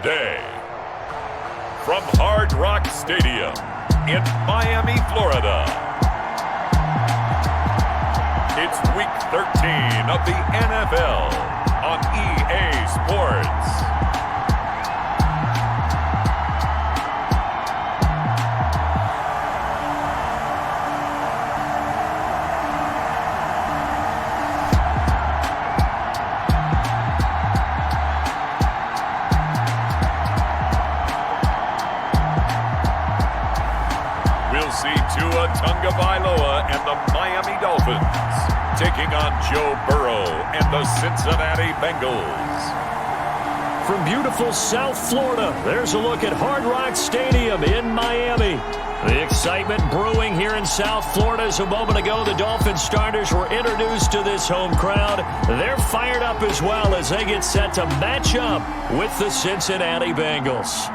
today. From Hard Rock Stadium in Miami, Florida, it's Week 13 of the NFL on EA Sports. And the Miami Dolphins taking on Joe Burrow and the Cincinnati Bengals. From beautiful South Florida, there's a look at Hard Rock Stadium in Miami. The excitement brewing here in South Florida as a moment ago the Dolphins starters were introduced to this home crowd. They're fired up as well as they get set to match up with the Cincinnati Bengals.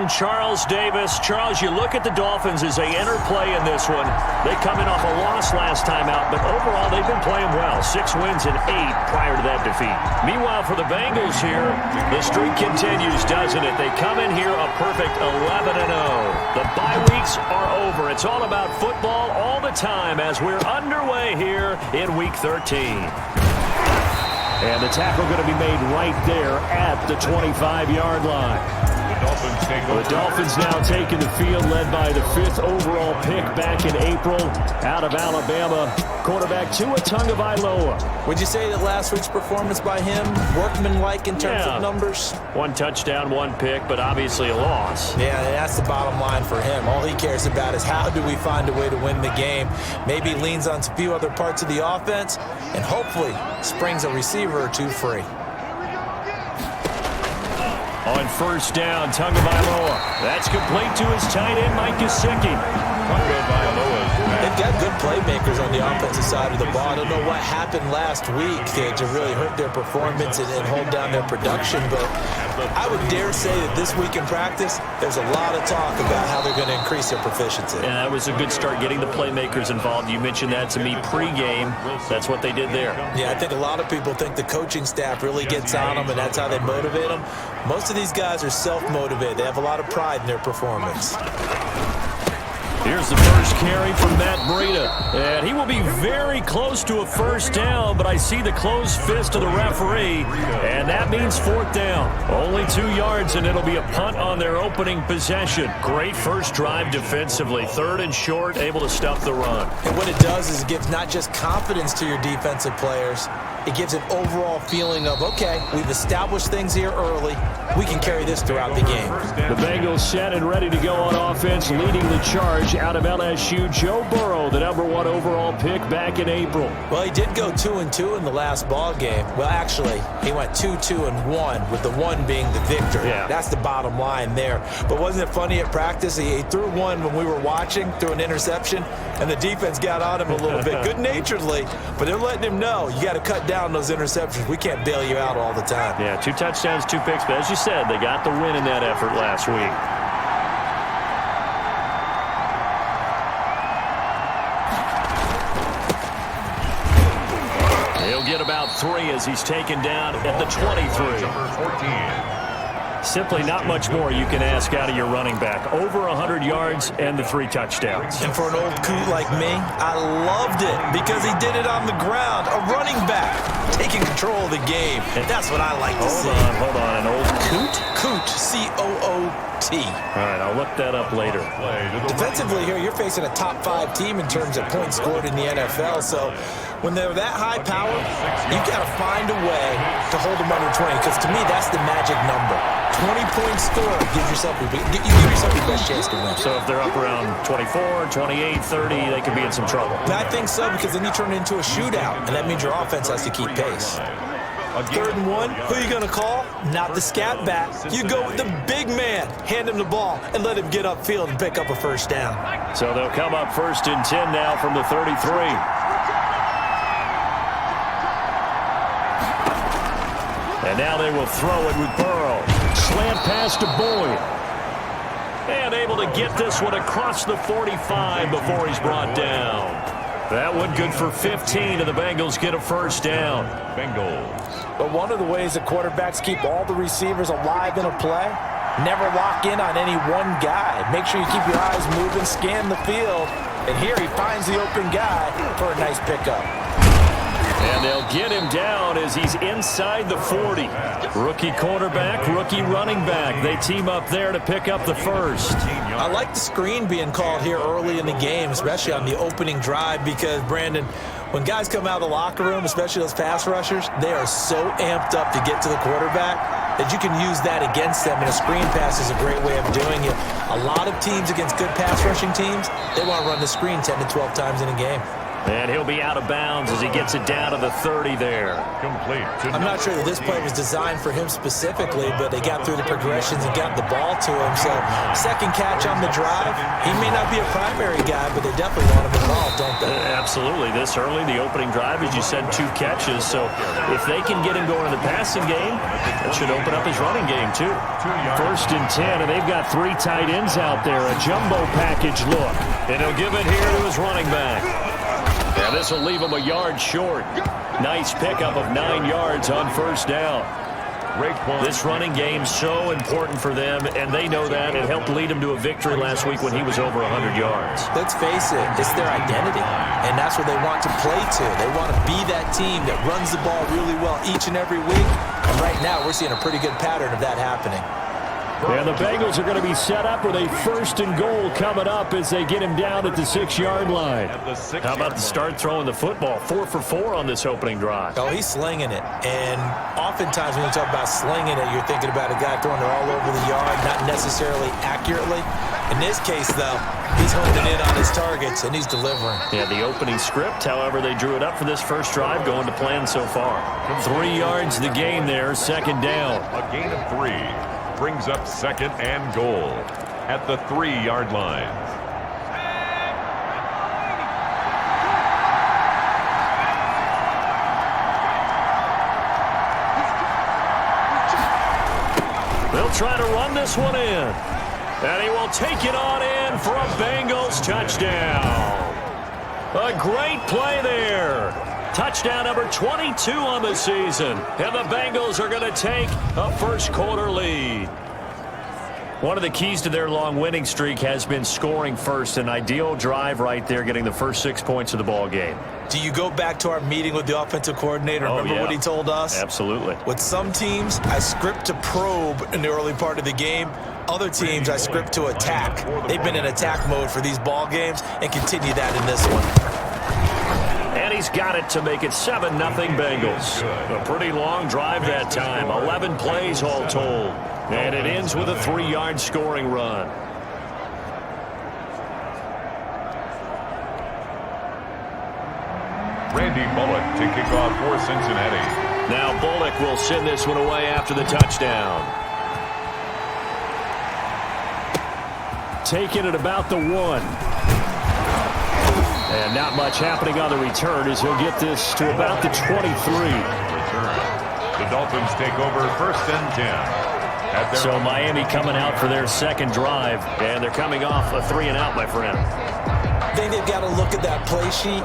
Charles Davis. Charles, you look at the Dolphins as they enter play in this one. They come in off a loss last time out, but overall they've been playing well. 6 wins and 8 prior to that defeat. Meanwhile, for the Bengals here, the streak continues, doesn't it? They come in here a perfect 11-0. The bye weeks are over. It's all about football all the time as we're underway here in Week 13. And the tackle going to be made right there at the 25-yard line. The Dolphins now taking the field, led by the 5th overall pick back in April out of Alabama, quarterback Tua Tagovailoa. Would you say that last week's performance by him, workmanlike in terms of numbers? 1 touchdown, 1 pick, but obviously a loss. Yeah, that's the bottom line for him. All he cares about is how do we find a way to win the game. Maybe leans on a few other parts of the offense and hopefully springs a receiver or two free. On first down, Tagovailoa. That's complete to his tight end, Mike Gesicki. They've got good playmakers on the offensive side of the ball. I don't know what happened last week to really hurt their performance and hold down their production, but I would dare say that this week in practice, there's a lot of talk about how they're going to increase their proficiency. And that was a good start, getting the playmakers involved. You mentioned that to me pregame. That's what they did there. Yeah, I think a lot of people think the coaching staff really gets on them, and that's how they motivate them. Most of these guys are self-motivated. They have a lot of pride in their performance. Here's the first carry from Matt Breida. And he will be very close to a first down, but I see the closed fist of the referee, and that means 4th down. Only 2 yards, and it'll be a punt on their opening possession. Great first drive defensively. 3rd and short, able to stop the run. And what it does is it gives not just confidence to your defensive players, it gives an overall feeling of, okay, we've established things here early. We can carry this throughout the game. The Bengals set and ready to go on offense, leading the charge out of LSU. Joe Burrow, the #1 overall pick back in April. Well, he did go 2-2 in the last ball game. Well, actually, he went 2-2-1, with the 1 being the victory. Yeah. That's the bottom line there. But wasn't it funny at practice? He threw one when we were watching, threw an interception, and the defense got on him a little bit, good-naturedly. But they're letting him know, you got to cut down those interceptions. We can't bail you out all the time. Yeah, 2 touchdowns, 2 picks. But as you said, they got the win in that effort last week. He'll get about 3 as he's taken down at the 23. Simply not much more you can ask out of your running back. Over 100 yards and the 3 touchdowns. And for an old coot like me, I loved it because he did it on the ground. A running back taking control of the game. That's what I like to see. Hold on. An old coot? Coot, C-O-O-T. All right, I'll look that up later. Defensively here, you're facing a top 5 team in terms of points scored in the NFL. So when they're that high power, you've got to find a way to hold them under 20. Because to me, that's the magic number. 20-point score gives yourself your best chance to win. So if they're up around 24, 28, 30, they could be in some trouble. I think so, because then you turn it into a shootout, and that means your offense has to keep pace. 3rd and 1, who are you going to call? Not the scat back. You go with the big man. Hand him the ball and let him get upfield and pick up a first down. So they'll come up 1st and 10 now from the 33. And now they will throw it with Burrow. Slant pass to Boyd. And able to get this one across the 45 before he's brought down. That one good for 15, and the Bengals get a first down. Bengals. But one of the ways that quarterbacks keep all the receivers alive in a play, never lock in on any one guy. Make sure you keep your eyes moving, scan the field. And here he finds the open guy for a nice pickup. And they'll get him down as he's inside the 40. Rookie quarterback, rookie running back. They team up there to pick up the first. I like the screen being called here early in the game, especially on the opening drive, because, Brandon, when guys come out of the locker room, especially those pass rushers, they are so amped up to get to the quarterback that you can use that against them, and a screen pass is a great way of doing it. A lot of teams against good pass rushing teams, they want to run the screen 10 to 12 times in a game. And he'll be out of bounds as he gets it down to the 30 there. Complete. I'm not sure that this play was designed for him specifically, but they got through the progressions and got the ball to him. So, second catch on the drive. He may not be a primary guy, but they definitely want him involved, don't they? Absolutely. This early, the opening drive, as you said, 2 catches. So, if they can get him going in the passing game, that should open up his running game, too. First and 10, and they've got 3 tight ends out there. A jumbo package look. And he'll give it here to his running back. Yeah, this will leave him a yard short. Nice pickup of 9 yards on first down. This running game so important for them, and they know that. It helped lead them to a victory last week when he was over 100 yards. Let's face it, it's their identity, and that's what they want to play to. They want to be that team that runs the ball really well each and every week, and right now we're seeing a pretty good pattern of that happening. And the Bengals are going to be set up with a first and goal coming up as they get him down at the 6-yard line. How about the start throwing the football? 4 for 4 on this opening drive. Oh, he's slinging it. And oftentimes when you talk about slinging it, you're thinking about a guy throwing it all over the yard, not necessarily accurately. In this case, though, he's honing in on his targets, and he's delivering. Yeah, the opening script, however, they drew it up for this first drive, going to plan so far. 3 yards the gain there, second down. A gain of 3. Brings up second and goal at the 3-yard line. They'll try to run this one in. And he will take it on in for a Bengals touchdown. A great play there. Touchdown number 22 on the season. And the Bengals are going to take a first-quarter lead. One of the keys to their long winning streak has been scoring first. An ideal drive right there, getting the first 6 points of the ball game. Do you go back to our meeting with the offensive coordinator? Remember what he told us? Absolutely. With some teams, I script to probe in the early part of the game. Other teams, I script to attack. They've been in attack mode for these ball games and continue that in this one. And he's got it to make it 7-0 Bengals. A pretty long drive that time. 11 plays all told. And it ends with a 3-yard scoring run. Randy Bullock to kick off for Cincinnati. Now Bullock will send this one away after the touchdown. Taking it about the 1. And not much happening on the return as he'll get this to about the 23. Return. The Dolphins take over first and 10. So Miami coming out for their second drive, and they're coming off a 3-and-out, my friend. I think they've got to look at that play sheet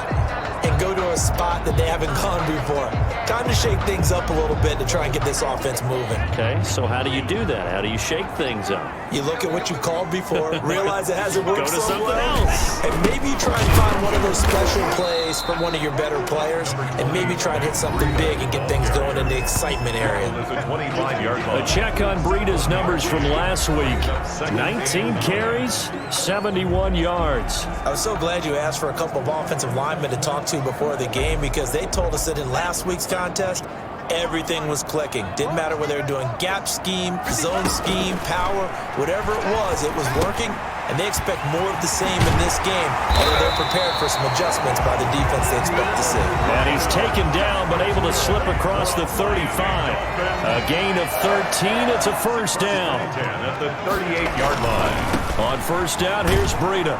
and go to a spot that they haven't gone before. Time to shake things up a little bit to try and get this offense moving. Okay, so how do you do that? How do you shake things up? You look at what you've called before, realize it hasn't worked Go to so something well, else. and maybe try and find one of those special plays from one of your better players, and maybe try and hit something big and get things going in the excitement area. A 25-yard line. A check on Breida's numbers from last week. 19 carries, 71 yards. I was so glad you asked for a couple of offensive linemen to talk to before the game, because they told us that in last week's contest, everything was clicking. Didn't matter whether they were doing gap scheme, zone scheme, power, whatever it was working, and they expect more of the same in this game, although they're prepared for some adjustments by the defense they expect to see. And he's taken down, but able to slip across the 35. A gain of 13. It's a first down. At the 38-yard line. On first down, here's Breida.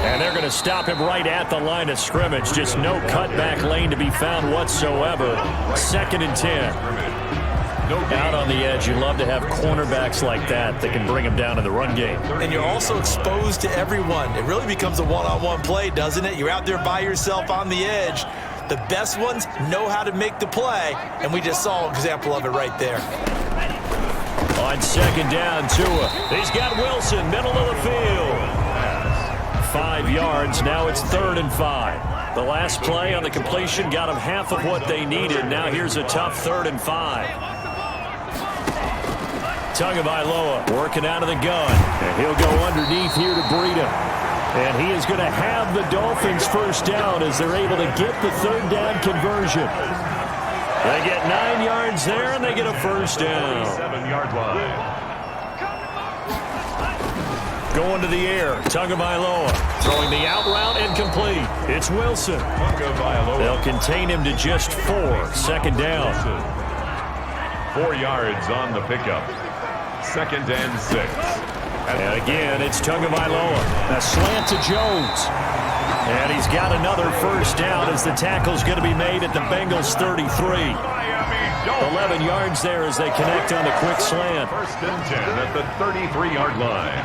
And they're going to stop him right at the line of scrimmage. Just no cutback lane to be found whatsoever. Second and 10. Out on the edge. You love to have cornerbacks like that can bring them down in the run game. And you're also exposed to everyone. It really becomes a one-on-one play, doesn't it? You're out there by yourself on the edge. The best ones know how to make the play, and we just saw an example of it right there. On second down, Tua. He's got Wilson, middle of the field. 5 yards. Now it's 3rd and 5. The last play on the completion got them half of what they needed. Now here's a tough 3rd and 5. Tagovailoa working out of the gun. And he'll go underneath here to Breida. And he is going to have the Dolphins first down as they're able to get the 3rd down conversion. They get 9 yards there, and they get a first down. 7-yard line. Going to the air, Tagovailoa throwing the out route incomplete. It's Wilson. They'll contain him to just 4. 2nd down. 4 yards on the pickup. 2nd and 6. And again, it's Tagovailoa. A slant to Jones. And he's got another first down as the tackle's going to be made at the Bengals 33. 11 yards there as they connect on the quick slant. 1st and 10 at the 33-yard line.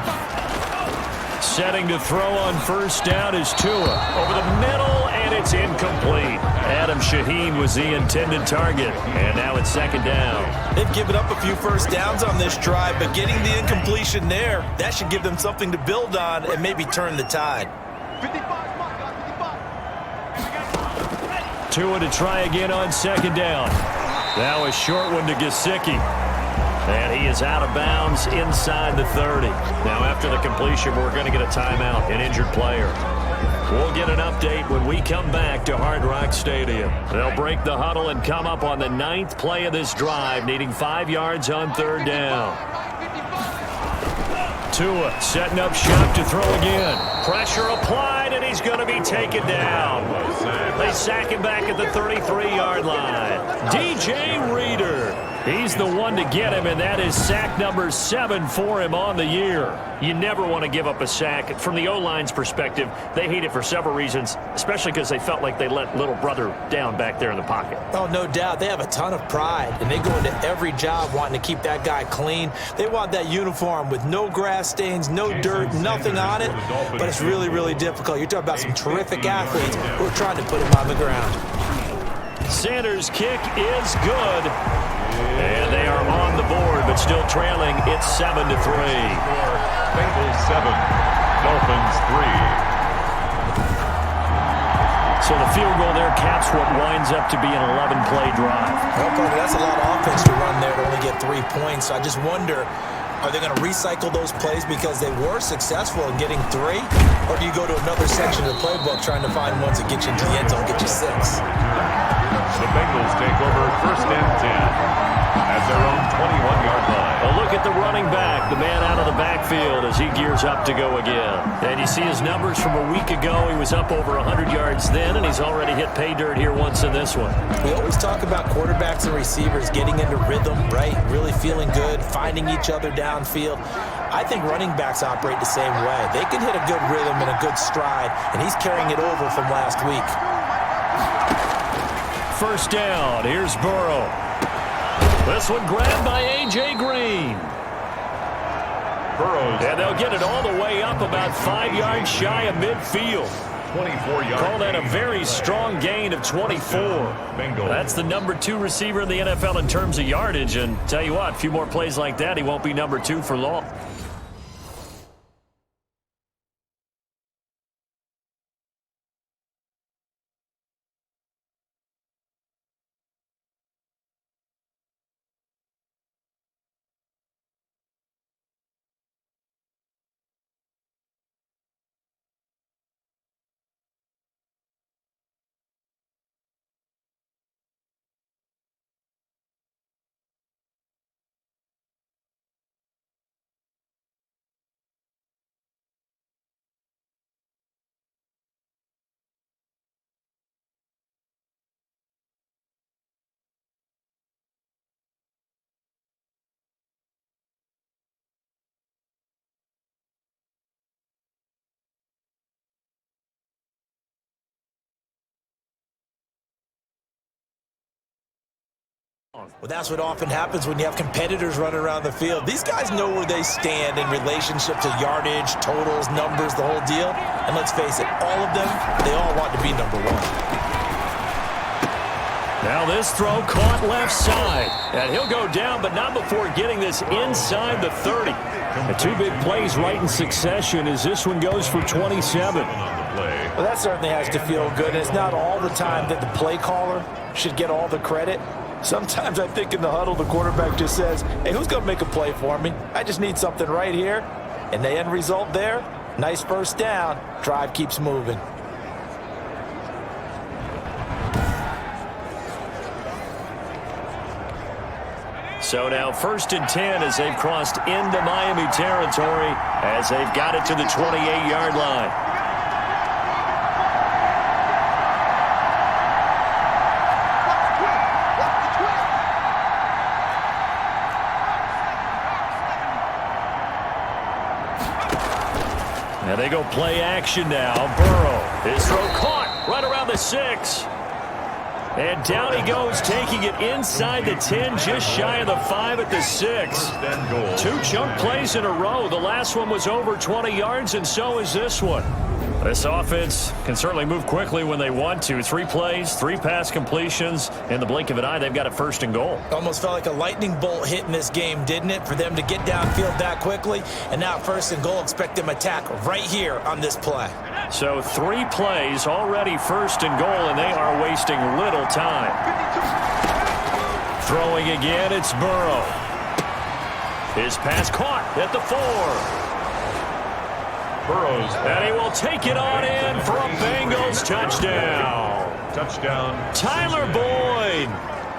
Setting to throw on first down is Tua. Over the middle, and it's incomplete. Adam Shaheen was the intended target. And now it's 2nd down. They've given up a few first downs on this drive, but getting the incompletion there, that should give them something to build on and maybe turn the tide. Tua to try again on 2nd down. Now a short one to Gesicki. And he is out of bounds inside the 30. Now after the completion, we're going to get a timeout, an injured player. We'll get an update when we come back to Hard Rock Stadium. They'll break the huddle and come up on the 9th play of this drive, needing 5 yards on 3rd down. Tua setting up shop to throw again. Pressure applied, and he's going to be taken down. They sack him back at the 33-yard line. DJ Reader. He's the one to get him, and that is sack number 7 for him on the year. You never want to give up a sack. From the O-line's perspective, they hate it for several reasons, especially because they felt like they let little brother down back there in the pocket. Oh, no doubt. They have a ton of pride, and they go into every job wanting to keep that guy clean. They want that uniform with no grass stains, no dirt, nothing on it, but it's really, really difficult. You're talking about some terrific athletes who are trying to put him on the ground. Sanders' kick is good. And they are on the board, but still trailing. It's 7-3. Bengals 7, Dolphins 3. So the field goal there caps what winds up to be an 11-play drive. Well, partner, that's a lot of offense to run there to only get 3 points. I just wonder, are they going to recycle those plays because they were successful in getting 3? Or do you go to another section of the playbook trying to find ones that get you into the end zone, get you 6? The Bengals take over 1st and 10 at their own 21-yard line. A look at the running back, the man out of the backfield as he gears up to go again. And you see his numbers from a week ago. He was up over 100 yards then, and he's already hit pay dirt here once in this one. We always talk about quarterbacks and receivers getting into rhythm, right? Really feeling good, finding each other downfield. I think running backs operate the same way. They can hit a good rhythm and a good stride, and he's carrying it over from last week. First down, here's Burrow. This one grabbed by A.J. Green. Burrows. And they'll get it all the way up about 5 yards shy of midfield. 24 yards. Call that a very strong gain of 24. That's the number 2 receiver in the NFL in terms of yardage. And tell you what, a few more plays like that, he won't be number 2 for long. Well, that's what often happens when you have competitors running around the field. These guys know where they stand in relationship to yardage, totals, numbers, the whole deal. And let's face it, all of them, they all want to be number one. Now this throw caught left side. And he'll go down, but not before getting this inside the 30. The two big plays right in succession as this one goes for 27. Well, that certainly has to feel good. It's not all the time that the play caller should get all the credit. Sometimes I think in the huddle, the quarterback just says, hey, who's going to make a play for me? I just need something right here. And the end result there, nice first down. Drive keeps moving. So now 1st and 10 as they've crossed into Miami territory as they've got it to the 28-yard line. And they go play action now. Burrow, his throw caught right around the 6. And down he goes, taking it inside the 10, just shy of the 5 at the 6. 2 chunk plays in a row. The last one was over 20 yards, and so is this one. This offense can certainly move quickly when they want to. 3 plays, 3 pass completions. In the blink of an eye, they've got a 1st and goal. Almost felt like a lightning bolt hit in this game, didn't it? For them to get downfield that quickly. And now 1st and goal, expect them attack right here on this play. So 3 plays, already 1st and goal, and they are wasting little time. Throwing again, it's Burrow. His pass caught at the 4. Burrows. And he will take it on in for a Bengals touchdown. Touchdown. Tyler Boyd,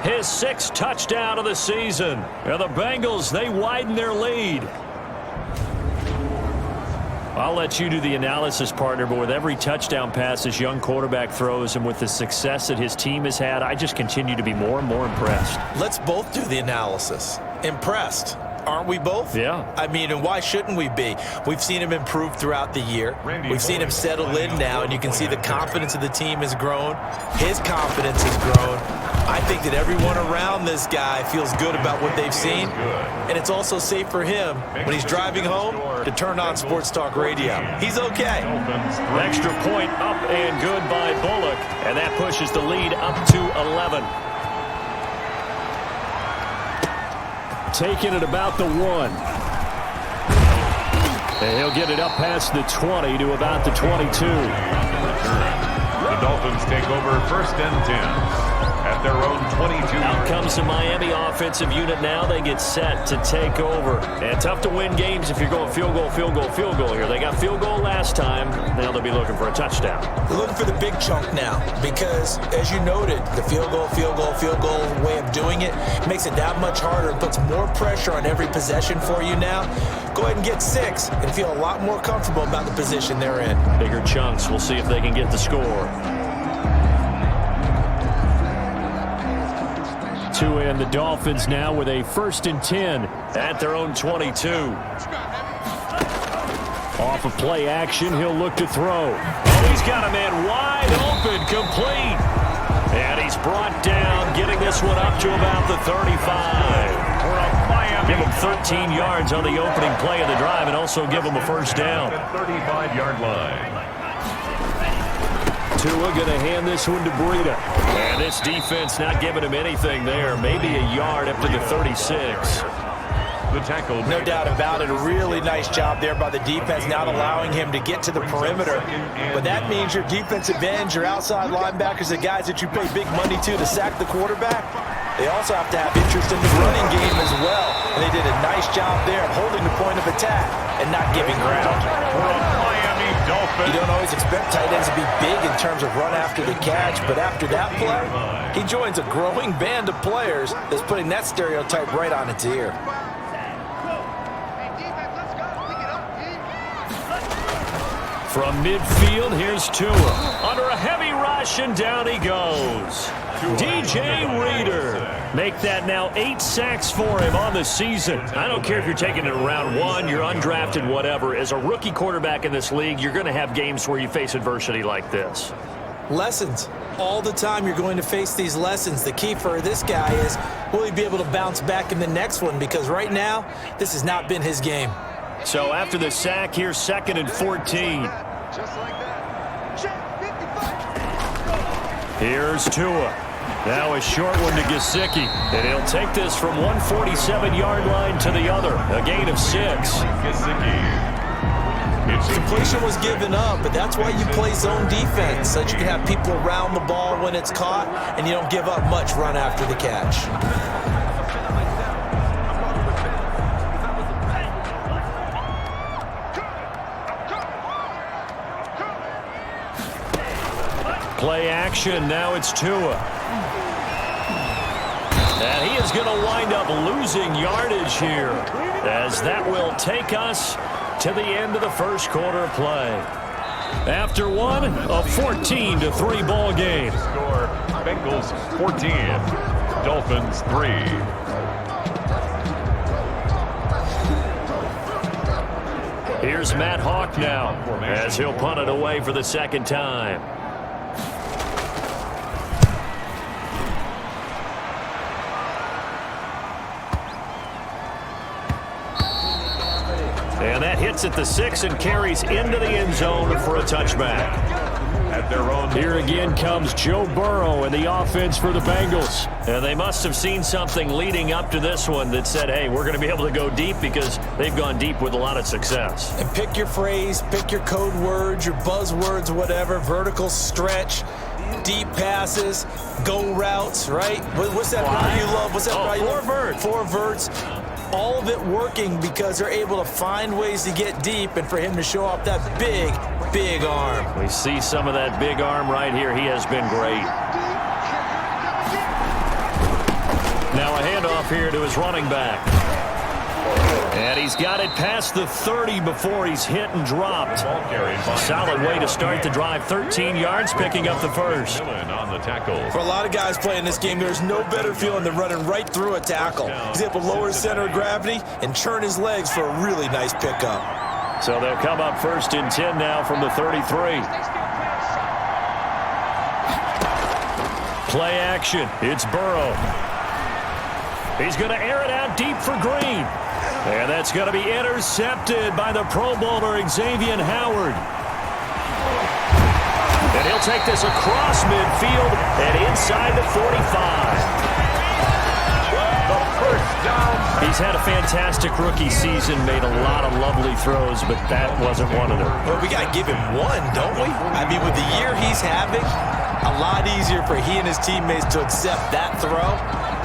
his 6th touchdown of the season. And the Bengals, they widen their lead. I'll let you do the analysis, partner, but with every touchdown pass this young quarterback throws and with the success that his team has had, I just continue to be more and more impressed. Let's both do the analysis. Impressed. Aren't we both? Yeah. I mean, and why shouldn't we be? We've seen him improve throughout the year. We've seen him settle in now, and you can see the confidence of the team has grown. His confidence has grown. I think that everyone around this guy feels good about what they've seen, and it's also safe for him when he's driving home to turn on Sports Talk Radio. He's okay. Extra point up and good by Bullock, and that pushes the lead up to 11. Taking it about the 1. And he'll get it up past the 20 to about the 22. The Dolphins take over 1st and 10 at their own 22. Out comes the Miami offensive unit now. They get set to take over. And tough to win games if you're going field goal, field goal, field goal here. They got field goal last time. Now they'll be looking for a touchdown. We're looking for the big chunk now because, as you noted, the field goal way of doing it makes it that much harder. It puts more pressure on every possession for you now. Go ahead and get 6 and feel a lot more comfortable about the position they're in. Bigger chunks. We'll see if they can get the score. And the Dolphins now with a 1st and 10 at their own 22. Off of play action, he'll look to throw. Oh, he's got a man wide open, complete. And he's brought down, getting this one up to about the 35. Give him 13 yards on the opening play of the drive and also give him a 1st down. 35-yard line. Tua going to hand this one to Breida. And this defense not giving him anything there. Maybe a yard up to the 36. The tackle. No doubt about it. A really nice job there by the defense, not allowing him to get to the perimeter. But that means your defensive ends, your outside linebackers, the guys that you pay big money to sack the quarterback, they also have to have interest in the running game as well. And they did a nice job there of holding the point of attack and not giving ground. You don't always expect tight ends to be big in terms of run after the catch, but after that play, he joins a growing band of players that's putting that stereotype right on its ear. From midfield, here's Tua. Under a heavy rush, and down he goes. DJ Reader. Make that now 8 sacks for him on the season. I don't care if you're taking it in round 1, you're undrafted, whatever. As a rookie quarterback in this league, you're going to have games where you face adversity like this. Lessons. all the time you're going to face these lessons. The key for this guy is, will he be able to bounce back in the next one? Because right now, this has not been his game. So after the sack, here's 2nd and 14. Here's Tua. Now a short one to Gesicki. And he'll take this from 147-yard line to the other. A gain of 6. Gesicki. Completion was given up, but that's why you play zone defense, so that you can have people around the ball when it's caught, and you don't give up much run after the catch. Play action. Now it's Tua. And he is going to wind up losing yardage here, as that will take us to the end of the first quarter of play. After one, a 14-3 ball game. Score, Bengals 14, Dolphins 3. Here's Matt Hawk now, as he'll punt it away for the second time. And that hits at the 6 and carries into the end zone for a touchback. At their own. Here again comes Joe Burrow and the offense for the Bengals. And they must have seen something leading up to this one that said, hey, we're going to be able to go deep, because they've gone deep with a lot of success. And pick your phrase, pick your code words, your buzzwords, whatever, vertical stretch, deep passes, go routes, right? What's that route you love? What's that route you love? 4 verts. 4 verts. All of it working because they're able to find ways to get deep, and for him to show off that big, big arm. We see some of that big arm right here. He has been great. Now a handoff here to his running back. And he's got it past the 30 before he's hit and dropped. Solid way to start the drive. 13 yards, picking up the first. On the tackle. For a lot of guys playing this game, there's no better feeling than running right through a tackle. He's able to lower his center of gravity and churn his legs for a really nice pickup. So they'll come up 1st and 10 now from the 33. Play action. It's Burrow. He's going to air it out deep for Green. And that's going to be intercepted by the Pro Bowler Xavier Howard. And he'll take this across midfield and inside the 45. The first down. He's had a fantastic rookie season, made a lot of lovely throws, but that wasn't one of them. Well, we got to give him one, don't we? I mean, with the year he's having, a lot easier for he and his teammates to accept that throw,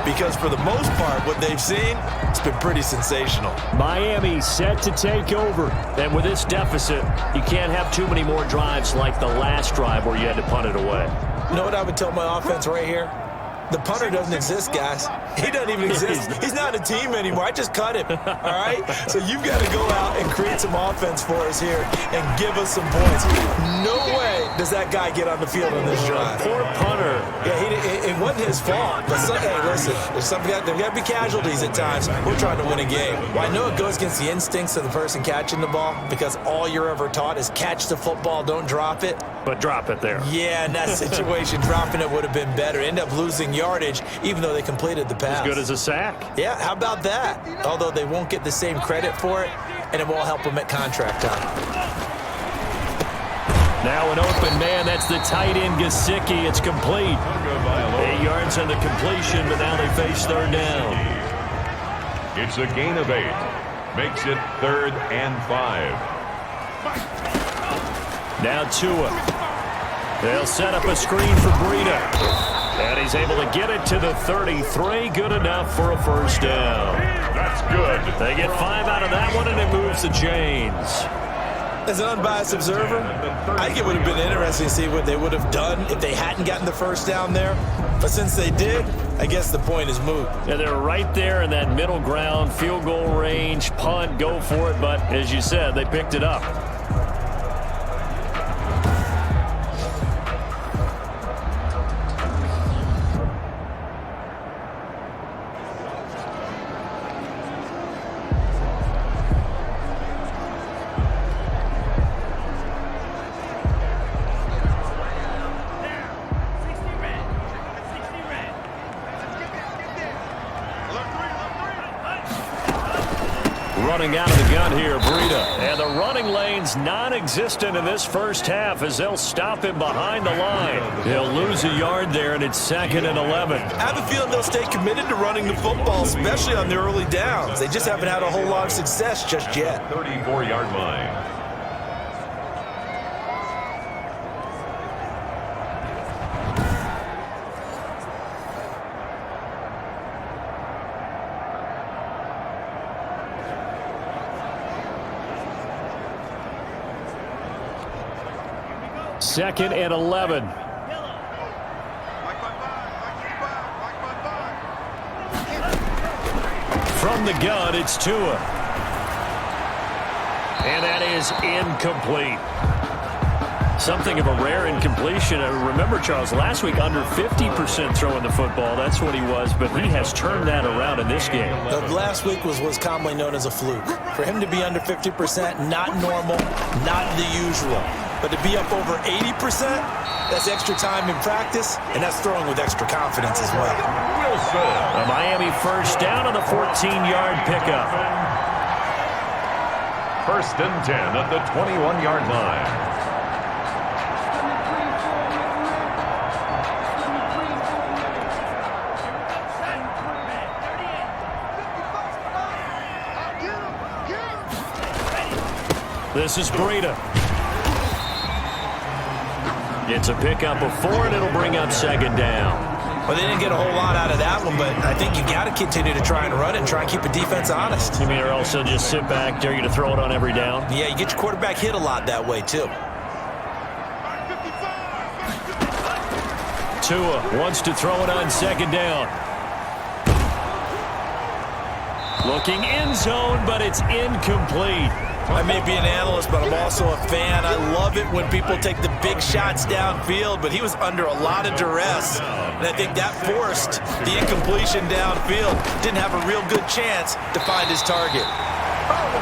because for the most part, what they've seen, it's been pretty sensational. Miami set to take over. And with this deficit, you can't have too many more drives like the last drive where you had to punt it away. You know what I would tell my offense right here? The punter doesn't exist, guys. He doesn't even exist. He's not a team anymore. I just cut him, all right? So you've got to go out and create some offense for us here and give us some points. No way does that guy get on the field on this drive. Poor punter. Yeah, it wasn't his fault. But hey, listen, there's got to be casualties at times. We're trying to win a game. Well, I know it goes against the instincts of the person catching the ball, because all you're ever taught is catch the football, don't drop it. But drop it there. Yeah, in that situation, dropping it would have been better. End up losing yardage, even though they completed the pass. As good as a sack. Yeah, how about that? Although they won't get the same credit for it, and it won't help them at contract time. Now an open man. That's the tight end, Gesicki. It's complete. 8 yards on the completion, but now they face 3rd down. It's a gain of 8. Makes it 3rd and 5. Now Tua. They'll set up a screen for Breida. And he's able to get it to the 33. Good enough for a first down. That's good. They get 5 out of that one, and it moves the chains. As an unbiased observer, I think it would have been interesting to see what they would have done if they hadn't gotten the first down there. But since they did, I guess the point is moot. Yeah, they're right there in that middle ground, field goal range, punt, go for it. But as you said, they picked it up. Running out of the gun here, Breida. And the running lane's non-existent in this first half as they'll stop him behind the line. He'll lose a yard there, and it's 2nd and 11. I have a feeling they'll stay committed to running the football, especially on the early downs. They just haven't had a whole lot of success just yet. 34-yard line. Second and 11. From the gun, it's Tua. And that is incomplete. Something of a rare incompletion. Remember, Charles, last week under 50% throwing the football. That's what he was, but he has turned that around in this game. Last week was what's commonly known as a fluke. For him to be under 50%, not normal, not the usual. But to be up over 80%, that's extra time in practice, and that's throwing with extra confidence as well. A Miami first down on the 14-yard pickup. 1st and 10 at the 21-yard line. This is Breida. It's a pickup of 4, and it'll bring up 2nd down. Well, they didn't get a whole lot out of that one, but I think you got to continue to try and run it and try and keep the defense honest. You mean or else they'll just sit back, dare you to throw it on every down? Yeah, you get your quarterback hit a lot that way, too. Tua wants to throw it on 2nd down. Looking end zone, but it's incomplete. I may be an analyst, but I'm also a fan. I love it when people take the big shots downfield, but he was under a lot of duress, and I think that forced the incompletion downfield. Didn't have a real good chance to find his target.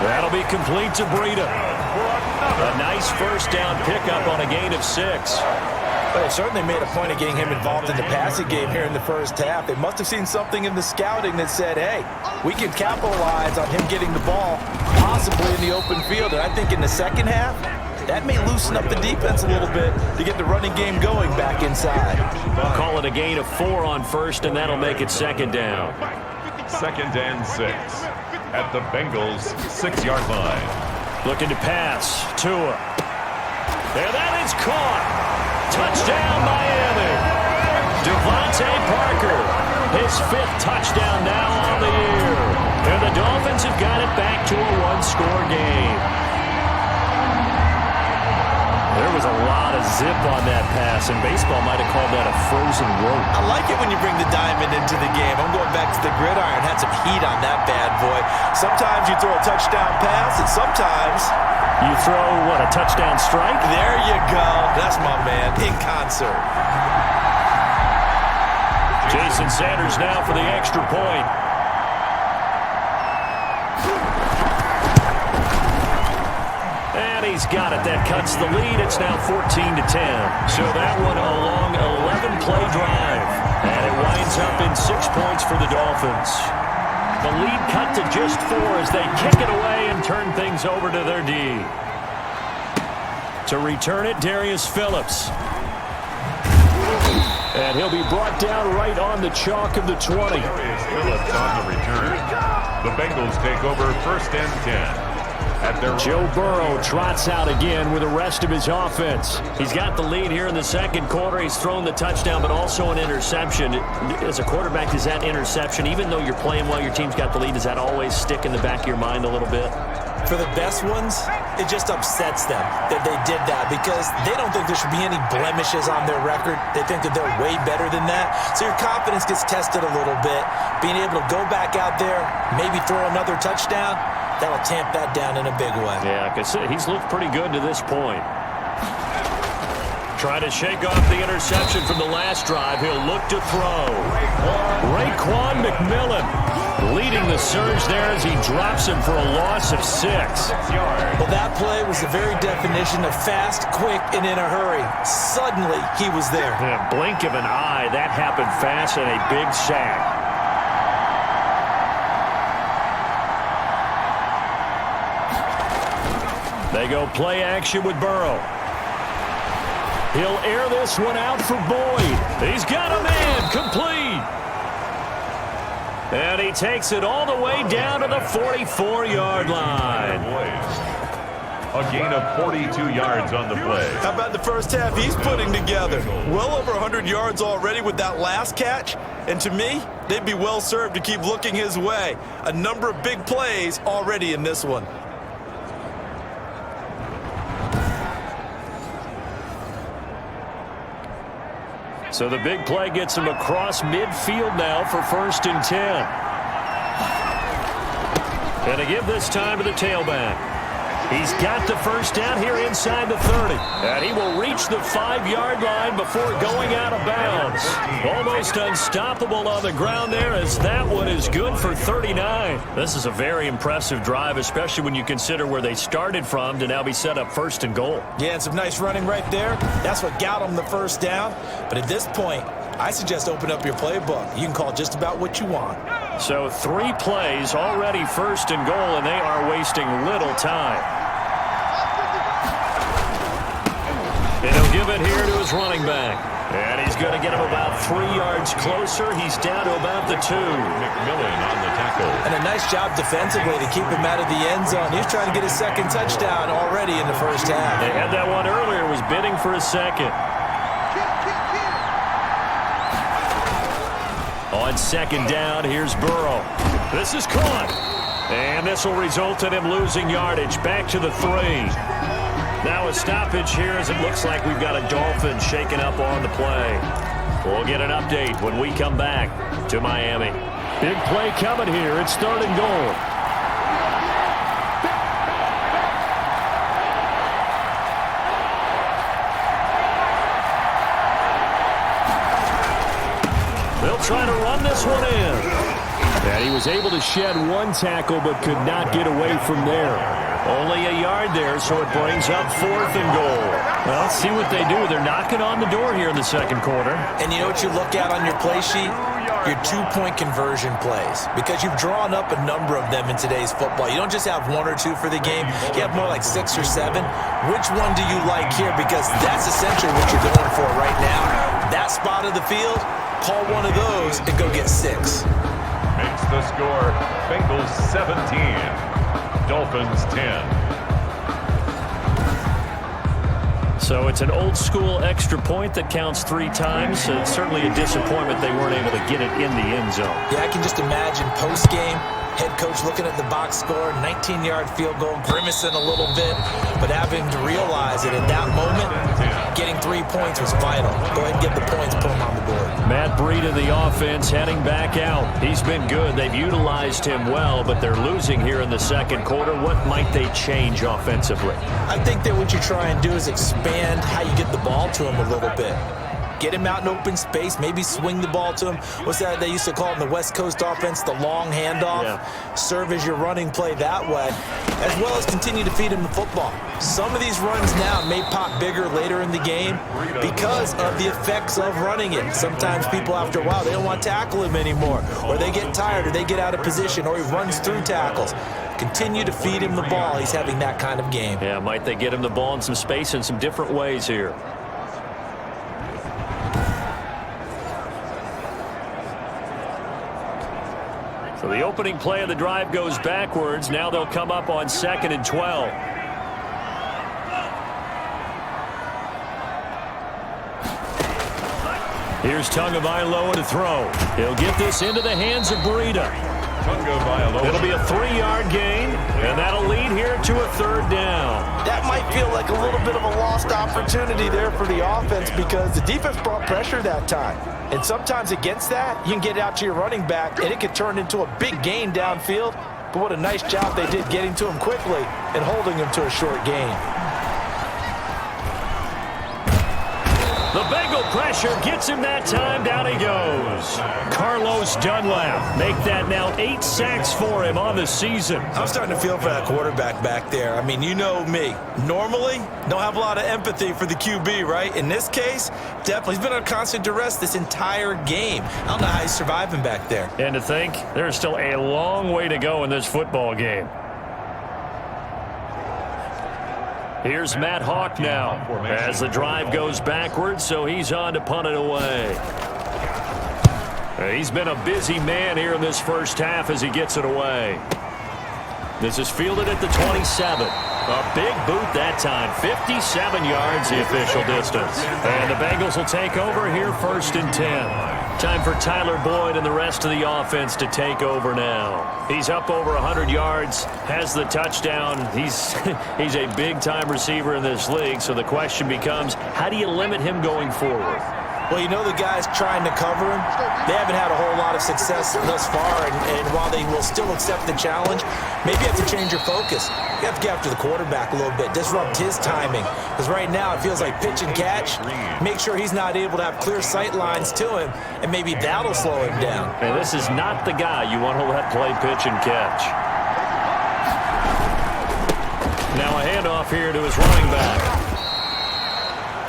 That'll be complete to Breida. A nice first down pickup on a gain of 6. But they certainly made a point of getting him involved in the passing game here in the first half. They must have seen something in the scouting that said, hey, we can capitalize on him getting the ball, possibly in the open field. And I think in the second half, that may loosen up the defense a little bit to get the running game going back inside. Call it a gain of 4 on first, and that'll make it 2nd down. 2nd and 6 at the Bengals' 6-yard line. Looking to pass. Tua. And that is caught. Touchdown, Miami. Devontae Parker, his 5th touchdown now on the year. And the Dolphins have got it back to a 1-score game. There was a lot of zip on that pass, and baseball might have called that a frozen rope. I like it when you bring the diamond into the game. I'm going back to the gridiron. Had some heat on that bad boy. Sometimes you throw a touchdown pass, and sometimes you throw, what, a touchdown strike? There you go. That's my man, in concert. Jason Sanders now for the extra point. And he's got it. That cuts the lead. It's now 14-10. So that one a long 11-play drive. And it winds up in 6 points for the Dolphins. The lead cut to just 4 as they kick it away and turn things over to their D. To return it, Darius Phillips. And he'll be brought down right on the chalk of the 20. Darius Phillips on the return. The Bengals take over 1st and 10. Joe Burrow trots out again with the rest of his offense. He's got the lead here in the 2nd quarter. He's thrown the touchdown, but also an interception. As a quarterback, does that interception, even though you're playing well, your team's got the lead, does that always stick in the back of your mind a little bit? For the best ones, it just upsets them that they did that because they don't think there should be any blemishes on their record. They think that they're way better than that. So your confidence gets tested a little bit. Being able to go back out there, maybe throw another touchdown, that'll tamp that down in a big way. Yeah, because he's looked pretty good to this point. Trying to shake off the interception from the last drive. He'll look to throw. Raekwon McMillan leading the surge there as he drops him for a loss of 6. Well, that play was the very definition of fast, quick, and in a hurry. Suddenly, he was there. In a blink of an eye, that happened fast and a big sack. They go play action with Burrow. He'll air this one out for Boyd. He's got a man, complete. And he takes it all the way down to the 44-yard line. A gain of 42 yards on the play. How about the first half he's putting together? Well over 100 yards already with that last catch. And to me, they'd be well served to keep looking his way. A number of big plays already in this one. So the big play gets him across midfield now for 1st and 10. And to give this time to the tailback. He's got the first down here inside the 30. And he will reach the 5-yard line before going out of bounds. Almost unstoppable on the ground there as that one is good for 39. This is a very impressive drive, especially when you consider where they started from to now be set up 1st and goal. Yeah, and some nice running right there. That's what got him the first down. But at this point, I suggest open up your playbook. You can call just about what you want. So 3 plays already 1st and goal, and they are wasting little time. And he'll give it here to his running back. And he's going to get him about 3 yards closer. He's down to about the 2. McMillan on the tackle. And a nice job defensively to keep him out of the end zone. He's trying to get his second touchdown already in the first half. They had that one earlier, was bidding for a second. On 2nd down, here's Burrow. This is caught. And this will result in him losing yardage. Back to the 3. Now a stoppage here as it looks like we've got a Dolphin shaken up on the play. We'll get an update when we come back to Miami. Big play coming here. It's 3rd and goal. They'll try to run this one in. And he was able to shed 1 tackle but could not get away from there. Only a yard there, so it brings up 4th and goal. Well, let's see what they do. They're knocking on the door here in the 2nd quarter. And you know what you look at on your play sheet? Your 2-point conversion plays. Because you've drawn up a number of them in today's football. You don't just have 1 or 2 for the game. You have more like 6 or 7. Which one do you like here? Because that's essentially what you're going for right now. That spot of the field, call one of those and go get 6. Makes the score Bengals 17. Dolphins 10. So it's an old-school extra point that counts 3 times. So it's certainly a disappointment they weren't able to get it in the end zone. Yeah, I can just imagine post-game, head coach looking at the box score, 19-yard field goal, grimacing a little bit, but having to realize that at that moment, getting 3 points was vital. Go ahead and get the points, put them on the board. Matt Breida, the offense, heading back out. He's been good. They've utilized him well, but they're losing here in the 2nd quarter. What might they change offensively? I think that what you try and do is expand how you get the ball to him a little bit. Get him out in open space, maybe swing the ball to him. What's that they used to call it in the West Coast offense, the long handoff? Yeah. Serve as your running play that way, as well as continue to feed him the football. Some of these runs now may pop bigger later in the game because of the effects of running it. Sometimes people, after a while, they don't want to tackle him anymore, or they get tired, or they get out of position, or he runs through tackles. Continue to feed him the ball. He's having that kind of game. Yeah, might they get him the ball in some space in some different ways here. So the opening play of the drive goes backwards. Now they'll come up on 2nd and 12. Here's Tagovailoa to throw. He'll get this into the hands of Breida. It'll be a 3-yard gain, and that'll lead here to a 3rd down. That might feel like a little bit of a lost opportunity there for the offense because the defense brought pressure that time. And sometimes against that, you can get out to your running back, and it could turn into a big gain downfield. But what a nice job they did getting to him quickly and holding him to a short gain. The Bengal pressure gets him that time. Down he goes. Carlos Dunlap. Make that now 8 sacks for him on the season. I'm starting to feel for that quarterback back there. I mean, you know me. Normally, don't have a lot of empathy for the QB, right? In this case, definitely. He's been under constant duress this entire game. I don't know how he's surviving back there. And to think, there's still a long way to go in this football game. Here's Matt Hawk now as the drive goes backwards, so he's on to punt it away. He's been a busy man here in this first half as he gets it away. This is fielded at the 27. A big boot that time. 57 yards the official distance. And the Bengals will take over here 1st and 10. Time for Tyler Boyd and the rest of the offense to take over now. He's up over 100 yards, has the touchdown. He's a big-time receiver in this league, so the question becomes, how do you limit him going forward? Well, you know the guys trying to cover him, they haven't had a whole lot of success thus far, and while they will still accept the challenge, maybe you have to change your focus. You have to get after the quarterback a little bit, disrupt his timing, because right now it feels like pitch and catch. Make sure he's not able to have clear sight lines to him, and maybe that'll slow him down. And this is not the guy you want to let play pitch and catch. Now a handoff here to his running back.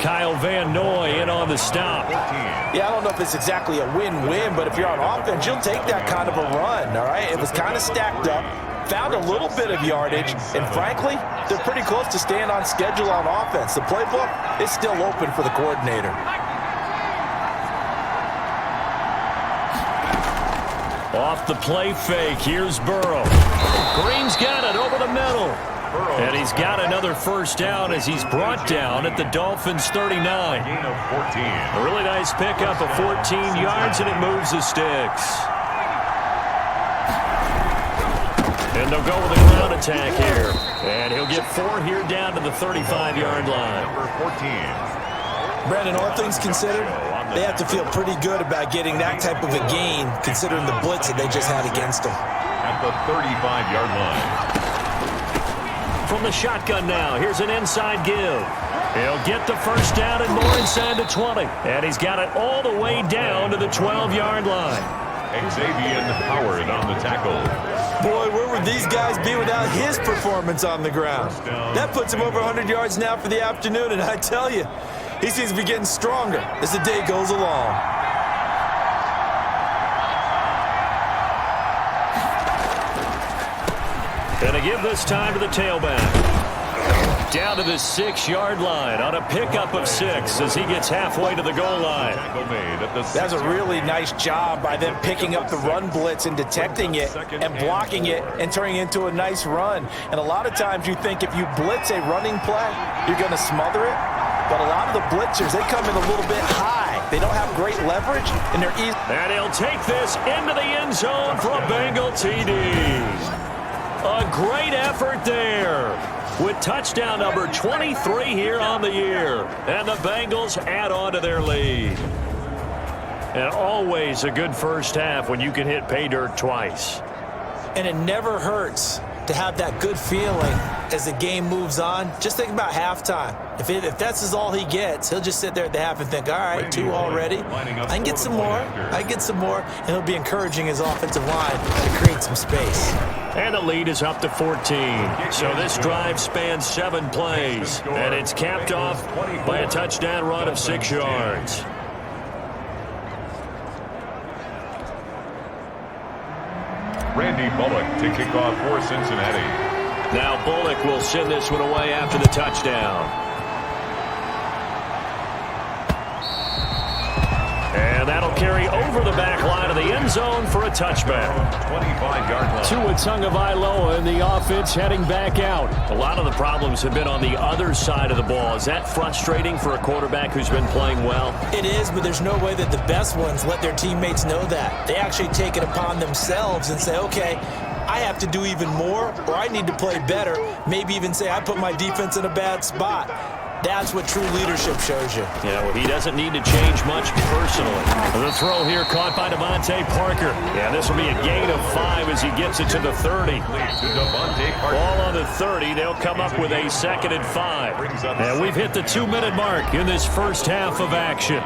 Kyle Van Noy in on the stop. Yeah, I don't know if it's exactly a win-win, but if you're on offense, you'll take that kind of a run, all right? It was kind of stacked up, found a little bit of yardage, and frankly, they're pretty close to staying on schedule on offense. The playbook is still open for the coordinator. Off the play fake, here's Burrow. Green's got it over the middle. And he's got another first down as he's brought down at the Dolphins' 39. A really nice pickup of 14 yards, and it moves the sticks. And they'll go with a ground attack here. And he'll get 4 here down to the 35-yard line. Brandon, all things considered, they have to feel pretty good about getting that type of a gain, considering the blitz that they just had against them. At the 35-yard line. From the shotgun now, here's an inside give. He'll get the first down and more inside the 20. And he's got it all the way down to the 12-yard line. Xavier Howard on the tackle. Boy, where would these guys be without his performance on the ground? That puts him over 100 yards now for the afternoon, and I tell you, he seems to be getting stronger as the day goes along. And to give this time to the tailback. Down to the 6-yard line on a pickup of 6 as he gets halfway to the goal line. That's a really nice job by them picking up the run blitz and detecting it and blocking it and turning it into a nice run. And a lot of times you think if you blitz a running play, you're going to smother it. But a lot of the blitzers, they come in a little bit high. They don't have great leverage, and they're easy. And he'll take this into the end zone for a Bengal TD. A great effort there with touchdown number 23 here on the year. And the Bengals add on to their lead. And always a good first half when you can hit pay dirt twice. And it never hurts to have that good feeling as the game moves on. Just think about halftime. If that's all he gets, he'll just sit there at the half and think, all right, 2 already. I can get some more. I can get some more. And he'll be encouraging his offensive line to create some space. And the lead is up to 14. So this drive spans 7 plays. And it's capped off by a touchdown run of 6 yards. Randy Bullock to kick off for Cincinnati. Now Bullock will send this one away after the touchdown. And that'll carry over the back line of the end zone for a touchback. 25-yard line. Tua Tagovailoa and the offense heading back out. A lot of the problems have been on the other side of the ball. Is that frustrating for a quarterback who's been playing well? It is, but there's no way that the best ones let their teammates know that. They actually take it upon themselves and say, okay, I have to do even more, or I need to play better. Maybe even say I put my defense in a bad spot. That's what true leadership shows you. Yeah, well, he doesn't need to change much personally. The throw here caught by Devontae Parker. Yeah, this will be a gain of 5 as he gets it to the 30. Ball on the 30. They'll come up with a 2nd and 5. And we've hit the 2-minute mark in this first half of action.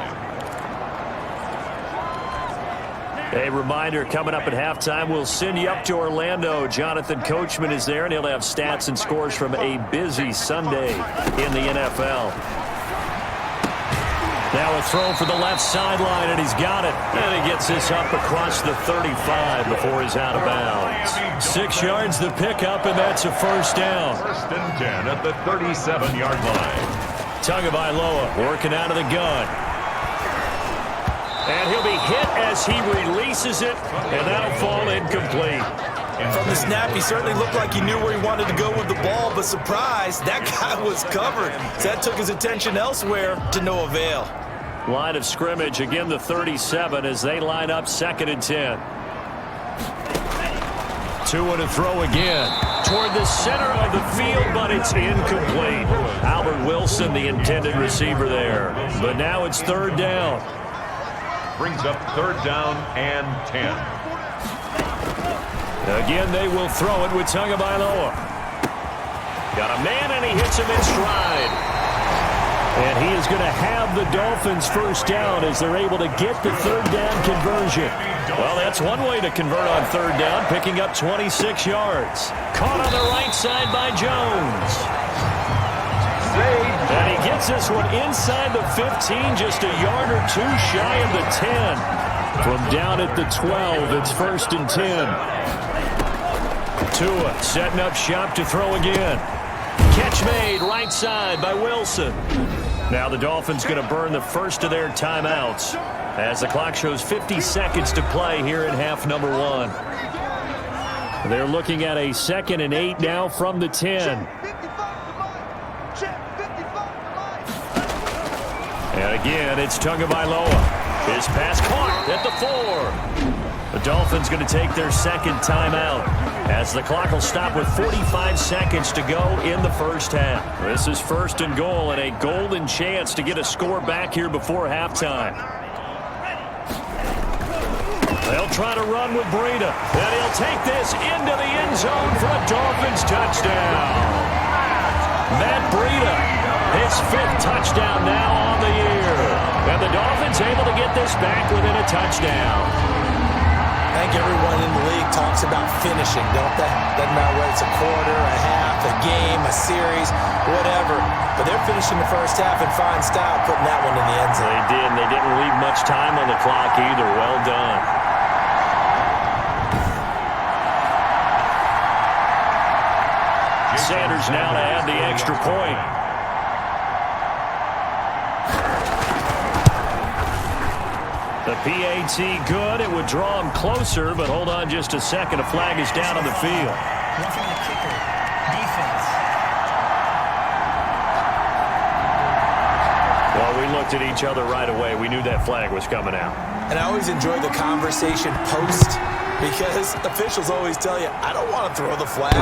A reminder, coming up at halftime, we'll send you up to Orlando. Jonathan Coachman is there, and he'll have stats and scores from a busy Sunday in the NFL. Now a throw for the left sideline, and he's got it. And he gets this up across the 35 before he's out of bounds. 6 yards the pickup, and that's a first down. First and 10 at the 37-yard line. Tagovailoa working out of the gun. And he'll be hit as he releases it, and that'll fall incomplete. From the snap, he certainly looked like he knew where he wanted to go with the ball, but surprise, that guy was covered. So that took his attention elsewhere to no avail. Line of scrimmage, again the 37 as they line up 2nd and 10. 2 and a throw again. Toward the center of the field, but it's incomplete. Albert Wilson, the intended receiver there. But now it's 3rd down. Brings up 3rd down and 10. Again, they will throw it with Tagovailoa. Got a man, and he hits him in stride. And he is going to have the Dolphins first down as they're able to get the 3rd down conversion. Well, that's one way to convert on 3rd down, picking up 26 yards. Caught on the right side by Jones. And he gets this one inside the 15, just a yard or 2 shy of the 10. From down at the 12, it's 1st and 10. Tua setting up shop to throw again. Catch made right side by Wilson. Now the Dolphins going to burn the first of their timeouts as the clock shows 50 seconds to play here in half number 1. They're looking at a 2nd and 8 now from the 10. And again, it's Tagovailoa. His pass caught at the 4. The Dolphins going to take their 2nd timeout as the clock will stop with 45 seconds to go in the first half. This is 1st and goal and a golden chance to get a score back here before halftime. They'll try to run with Breida, and he'll take this into the end zone for a Dolphins touchdown. Matt Breida, his 5th touchdown now on the year. And the Dolphins able to get this back within a touchdown. I think everyone in the league talks about finishing, don't they? Doesn't matter whether it's a quarter, a half, a game, a series, whatever. But they're finishing the first half in fine style, putting that one in the end zone. They did, and they didn't leave much time on the clock either. Well done. Sanders now to add the extra point. The PAT good. It would draw him closer, but hold on just a second. A flag is down on the field. Roughing the kicker. Defense. Well, we looked at each other right away. We knew that flag was coming out. And I always enjoy the conversation post because officials always tell you, I don't want to throw the flag,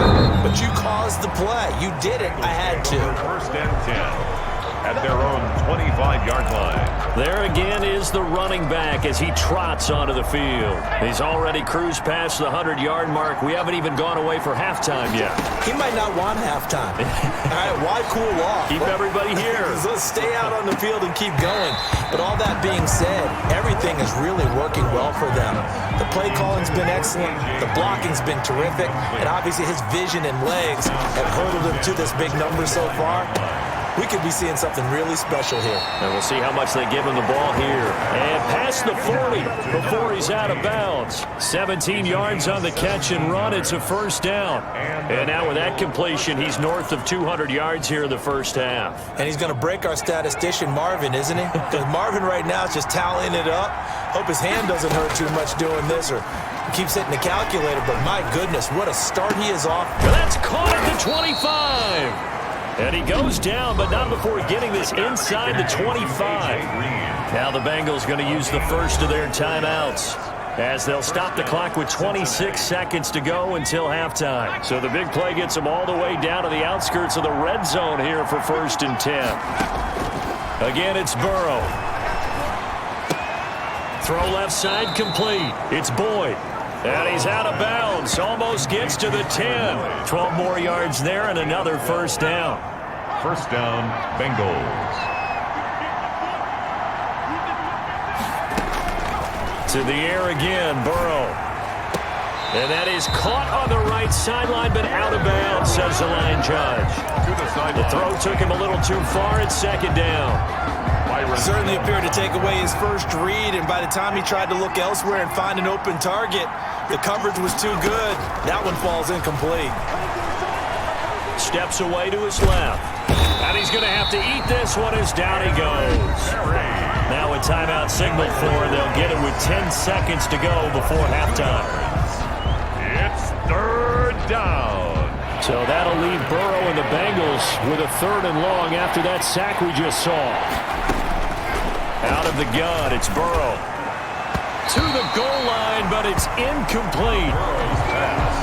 but you caused the play. You did it. I had to. 1st and 10 at their own 25-yard line. There again is the running back as he trots onto the field. He's already cruised past the 100-yard mark. We haven't even gone away for halftime yet. He might not want halftime. All right, why cool off? Keep everybody here. Let's stay out on the field and keep going. But all that being said, everything is really working well for them. The play calling's been excellent. The blocking's been terrific. And obviously his vision and legs have hurdled him to this big number so far. We could be seeing something really special here. And we'll see how much they give him the ball here. And past the 40 before he's out of bounds. 17 yards on the catch and run. It's a first down. And now with that completion, he's north of 200 yards here in the first half. And he's going to break our statistician, Marvin, isn't he? Because Marvin right now is just tallying it up. Hope his hand doesn't hurt too much doing this or keeps hitting the calculator. But my goodness, what a start he is off. And that's caught at the 25. And he goes down, but not before getting this inside the 25. Now the Bengals going to use the first of their timeouts as they'll stop the clock with 26 seconds to go until halftime. So the big play gets them all the way down to the outskirts of the red zone here for 1st and 10. Again, it's Burrow. Throw left side complete. It's Boyd. And he's out of bounds. Almost gets to the 10. 12 more yards there and another first down. First down, Bengals. To the air again, Burrow. And that is caught on the right sideline, but out of bounds, says the line judge. The throw took him a little too far. It's second down. Certainly appeared to take away his first read, and by the time he tried to look elsewhere and find an open target, the coverage was too good. That one falls incomplete. Steps away to his left. And he's going to have to eat this one as down he goes. Now a timeout signal for him. They'll get it with 10 seconds to go before halftime. It's third down. So that'll leave Burrow and the Bengals with a 3rd and long after that sack we just saw. Out of the gun, it's Burrow. To the goal line, but it's incomplete. Burrow's pass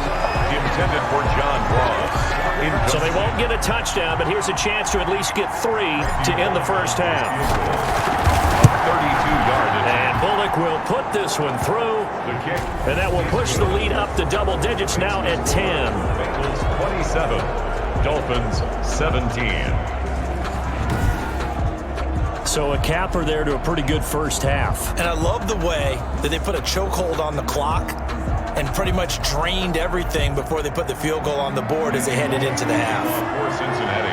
intended for John Ross. So they won't get a touchdown, but here's a chance to at least get 3 to end the first half. A 32-yard. And Bullock will put this one through. The kick. And that will push the lead up to double digits now at 10. Bengals 27, Dolphins 17. So a capper there to a pretty good first half. And I love the way that they put a chokehold on the clock and pretty much drained everything before they put the field goal on the board as they headed into the half. For Cincinnati.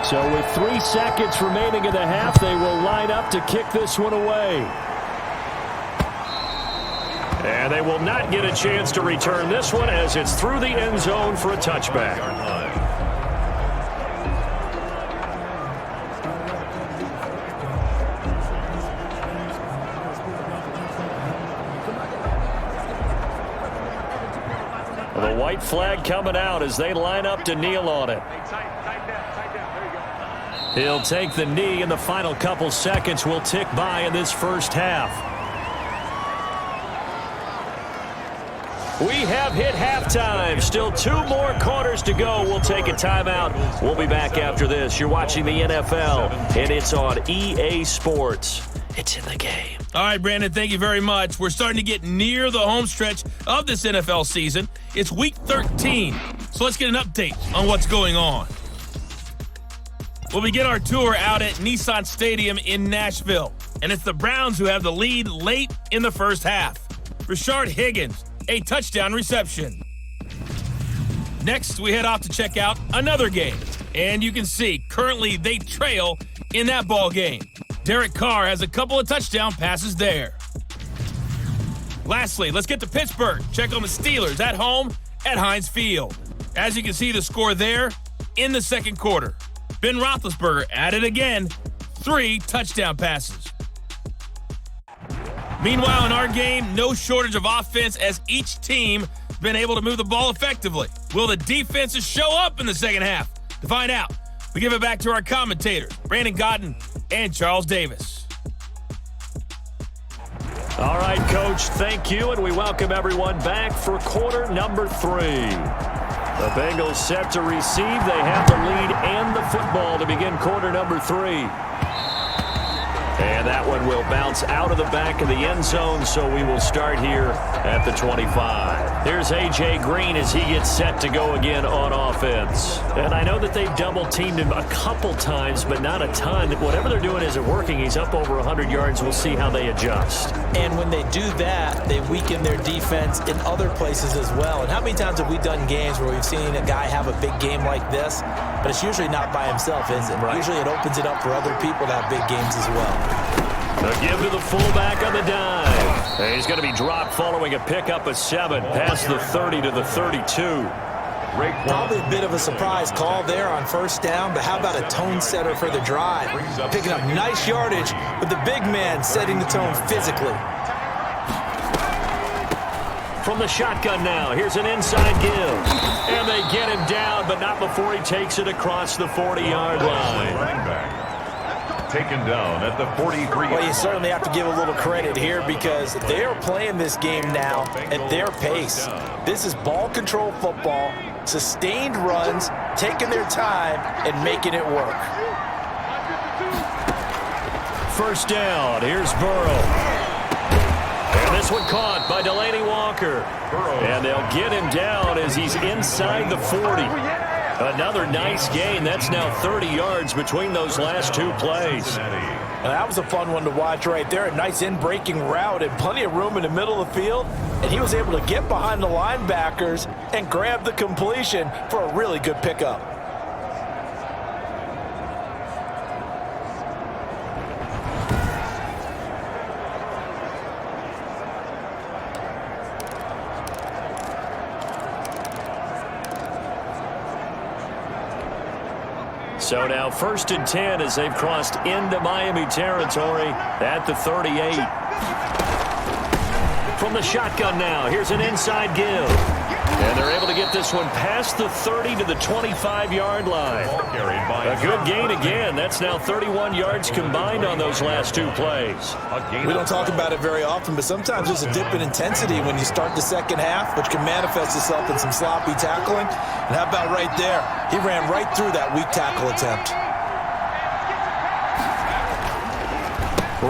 So with 3 seconds remaining in the half, they will line up to kick this one away. And they will not get a chance to return this one as it's through the end zone for a touchback. The white flag coming out as they line up to kneel on it. He'll take the knee, and the final couple seconds will tick by in this first half. We have hit halftime. Still 2 more quarters to go. We'll take a timeout. We'll be back after this. You're watching the NFL, and it's on EA Sports. It's in the game. All right, Brandon, thank you very much. We're starting to get near the home stretch of this NFL season. It's Week 13, so let's get an update on what's going on. We'll begin our tour out at Nissan Stadium in Nashville, and it's the Browns who have the lead late in the first half. Rashard Higgins, a touchdown reception. Next, we head off to check out another game, and you can see currently they trail in that ball game. Derek Carr has a couple of touchdown passes there. Lastly, let's get to Pittsburgh. Check on the Steelers at home at Heinz Field. As you can see the score there in the second quarter. Ben Roethlisberger at it again, 3 touchdown passes. Meanwhile, in our game, no shortage of offense as each team has been able to move the ball effectively. Will the defenses show up in the second half? To find out, we give it back to our commentators, Brandon Godden and Charles Davis. All right, Coach, thank you, and we welcome everyone back for quarter number 3. The Bengals set to receive. They have the lead and the football to begin quarter number 3. And that one will bounce out of the back of the end zone, so we will start here at the 25. Here's A.J. Green as he gets set to go again on offense. And I know that they've double-teamed him a couple times, but not a ton. Whatever they're doing isn't working. He's up over 100 yards. We'll see how they adjust. And when they do that, they weaken their defense in other places as well. And how many times have we done games where we've seen a guy have a big game like this, but it's usually not by himself, is it? Right. Usually it opens it up for other people to have big games as well. A give to the fullback on the dive. And he's going to be dropped following a pickup of 7 past the 30 to the 32. Probably a bit of a surprise call there on first down, but how about a tone setter for the drive? Picking up nice yardage with the big man setting the tone physically. From the shotgun now, here's an inside give. And they get him down, but not before he takes it across the 40-yard line. Taken down at the 43. Well, you certainly have to give a little credit here because they are playing this game now at their pace. This is ball control football, sustained runs, taking their time, and making it work. First down, here's Burrow. And this one caught by Delaney Walker. And they'll get him down as he's inside the 40. Another nice gain. That's now 30 yards between those last 2 plays. Well, that was a fun one to watch right there. A nice in-breaking route and plenty of room in the middle of the field. And he was able to get behind the linebackers and grab the completion for a really good pickup. So now 1st and 10 as they've crossed into Miami territory at the 38. From the shotgun now, here's an inside give. And they're able to get this one past the 30 to the 25-yard line. A good gain again. That's now 31 yards combined on those last two plays. We don't talk about it very often, but sometimes there's a dip in intensity when you start the second half, which can manifest itself in some sloppy tackling. And how about right there? He ran right through that weak tackle attempt.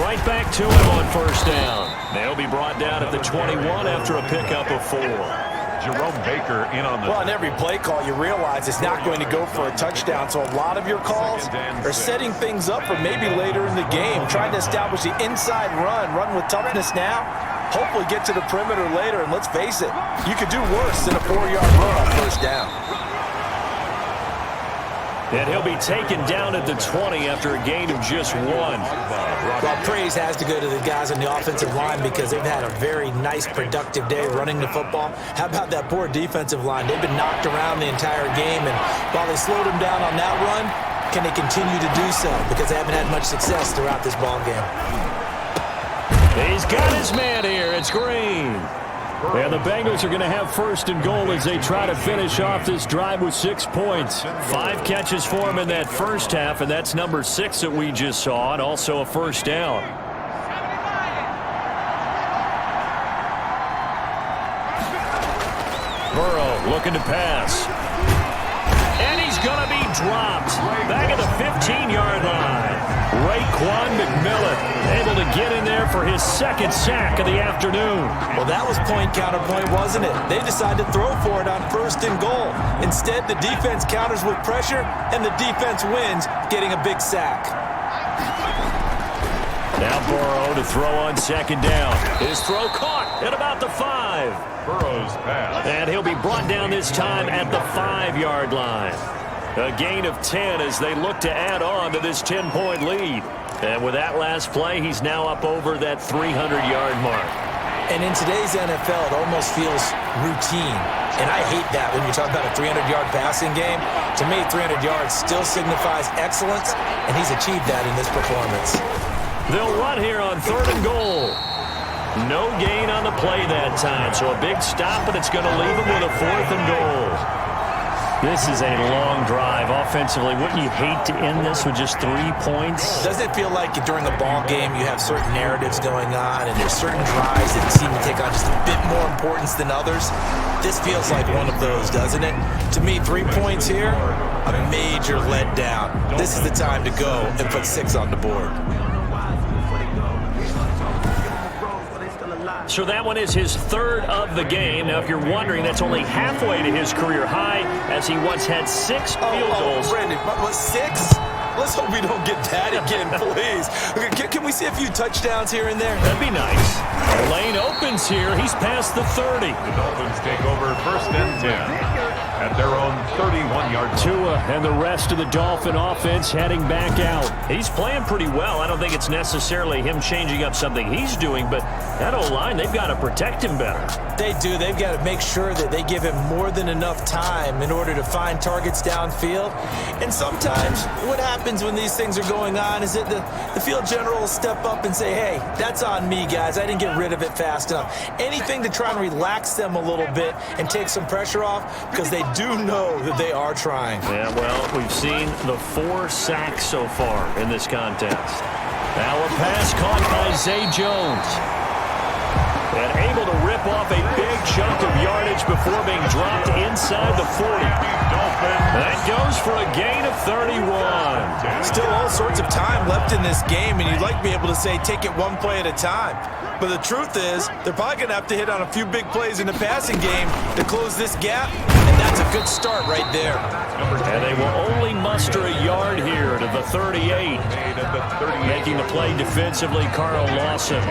Right back to him on 1st down. They'll be brought down at the 21 after a pickup of 4. Jerome Baker in on the... Well, on every play call, you realize it's not going to go for a touchdown, so a lot of your calls are setting things up for maybe later in the game, trying to establish the inside run with toughness now, hopefully get to the perimeter later, and let's face it, you could do worse than a 4-yard run on 1st down. And he'll be taken down at the 20 after a gain of just 1. Well, praise has to go to the guys on the offensive line because they've had a very nice, productive day running the football. How about that poor defensive line? They've been knocked around the entire game, and while they slowed them down on that run, can they continue to do so? Because they haven't had much success throughout this ball game. He's got his man here. It's Green. And the Bengals are going to have 1st and goal as they try to finish off this drive with 6 points. 5 catches for him in that first half, and that's number 6 that we just saw, and also a 1st down. Burrow looking to pass. And he's going to be dropped. Back at the 15-yard line. Raekwon McMillan able to get in there for his 2nd sack of the afternoon. Well, that was point counterpoint, wasn't it? They decided to throw for it on 1st and goal. Instead, the defense counters with pressure, and the defense wins, getting a big sack. Now Burrow to throw on 2nd down. His throw caught at about the 5. Burrow's pass. And he'll be brought down this time at the 5-yard line. A gain of 10 as they look to add on to this 10-point lead. And with that last play, he's now up over that 300-yard mark. And in today's NFL, it almost feels routine. And I hate that when you talk about a 300-yard passing game. To me, 300 yards still signifies excellence, and he's achieved that in this performance. They'll run here on 3rd and goal. No gain on the play that time, so a big stop, and it's going to leave him with a 4th and goal. This is a long drive offensively. Wouldn't you hate to end this with just 3 points? Doesn't it feel like during a ball game you have certain narratives going on and there's certain drives that seem to take on just a bit more importance than others? This feels like one of those, doesn't it? To me, 3 points here, a major letdown. This is the time to go and put 6 on the board. So that one is his 3rd of the game. Now, if you're wondering, that's only halfway to his career high, as he once had 6 field goals. Brandon, what, 6? Let's hope we don't get that again, please. Can we see a few touchdowns here and there? That'd be nice. The lane opens here. He's past the 30. The Dolphins take over 1st and 10 at their own 31-yard line. Tua and the rest of the Dolphin offense heading back out. He's playing pretty well. I don't think it's necessarily him changing up something he's doing, but that O-line, they've got to protect him better. They do. They've got to make sure that they give him more than enough time in order to find targets downfield. And sometimes what happens when these things are going on is that the field general will step up and say, hey, that's on me, guys. I didn't get rid of it fast enough. Anything to try and relax them a little bit and take some pressure off, because they do know that they are trying. Yeah, well, we've seen the 4 sacks so far in this contest. Now a pass caught by Zay Jones. And able to rip off a big chunk of yardage yardage before being dropped inside the 40. That goes for a gain of 31. Still all sorts of time left in this game, and you'd like to be able to say take it one play at a time. But the truth is, they're probably going to have to hit on a few big plays in the passing game to close this gap, and that's a good start right there. And they will only muster a yard here to the 38. Making the play defensively, Carl Lawson.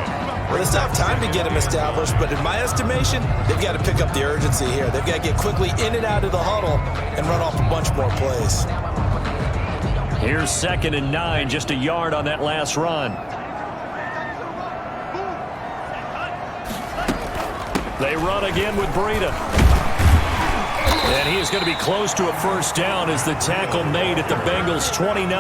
Well, they still have time to get him established, but in my estimation, they've got to pick up the urgency here. They've got to get quickly in and out of the huddle and run off a bunch more plays. Here's 2nd and 9, just a yard on that last run. They run again with Breida. And he is going to be close to a first down as the tackle made at the Bengals' 29.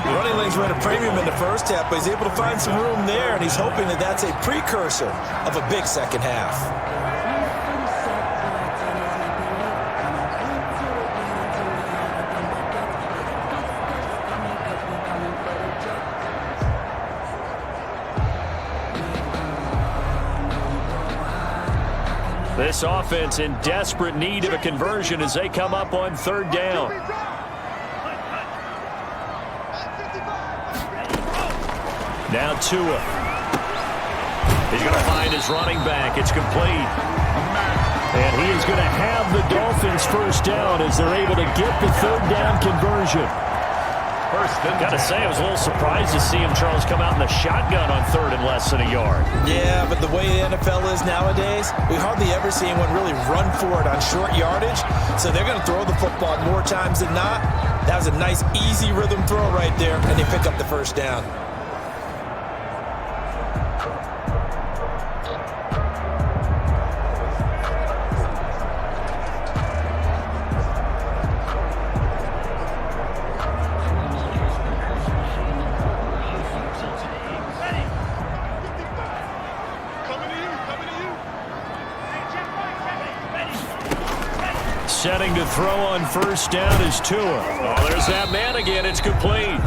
Running lanes were at a premium in the first half, but he's able to find some room there, and he's hoping that that's a precursor of a big second half. This offense in desperate need of a conversion as they come up on 3rd down. Now Tua. He's going to find his running back. It's complete. And he is going to have the Dolphins first down as they're able to get the 3rd down conversion. Got to say, I was a little surprised to see him, Charles, come out in the shotgun on 3rd and less than a yard. Yeah, but the way the NFL is nowadays, we hardly ever see anyone really run for it on short yardage. So they're going to throw the football more times than not. That was a nice, easy rhythm throw right there, and they pick up the first down. Setting to throw on first down is Tua. Oh, there's that man again. It's complete.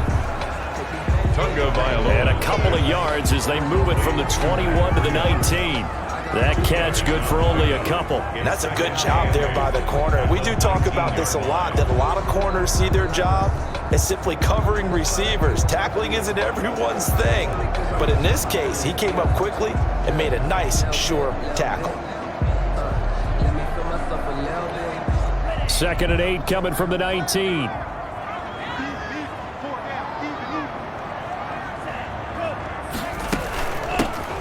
And a couple of yards as they move it from the 21 to the 19. That catch good for only a couple. That's a good job there by the corner. We do talk about this a lot, that a lot of corners see their job as simply covering receivers. Tackling isn't everyone's thing. But in this case, he came up quickly and made a nice, sure tackle. 2nd and 8 coming from the 19.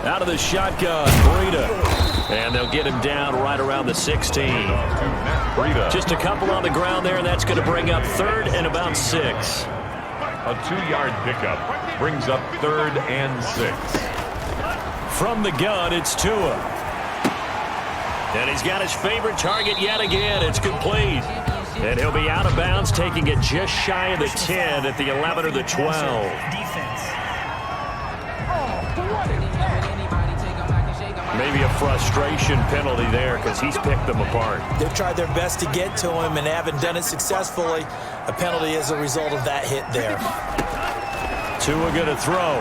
Out of the shotgun, Breida. And they'll get him down right around the 16. Just a couple on the ground there, and that's going to bring up 3rd and about 6. A 2-yard pickup brings up 3rd and 6. From the gun, it's Tua. And he's got his favorite target yet again. It's complete. And he'll be out of bounds, taking it just shy of the 10 at the 11 or the 12. Defense. Maybe a frustration penalty there because he's picked them apart. They've tried their best to get to him and haven't done it successfully. A penalty as a result of that hit there. Tua going to throw.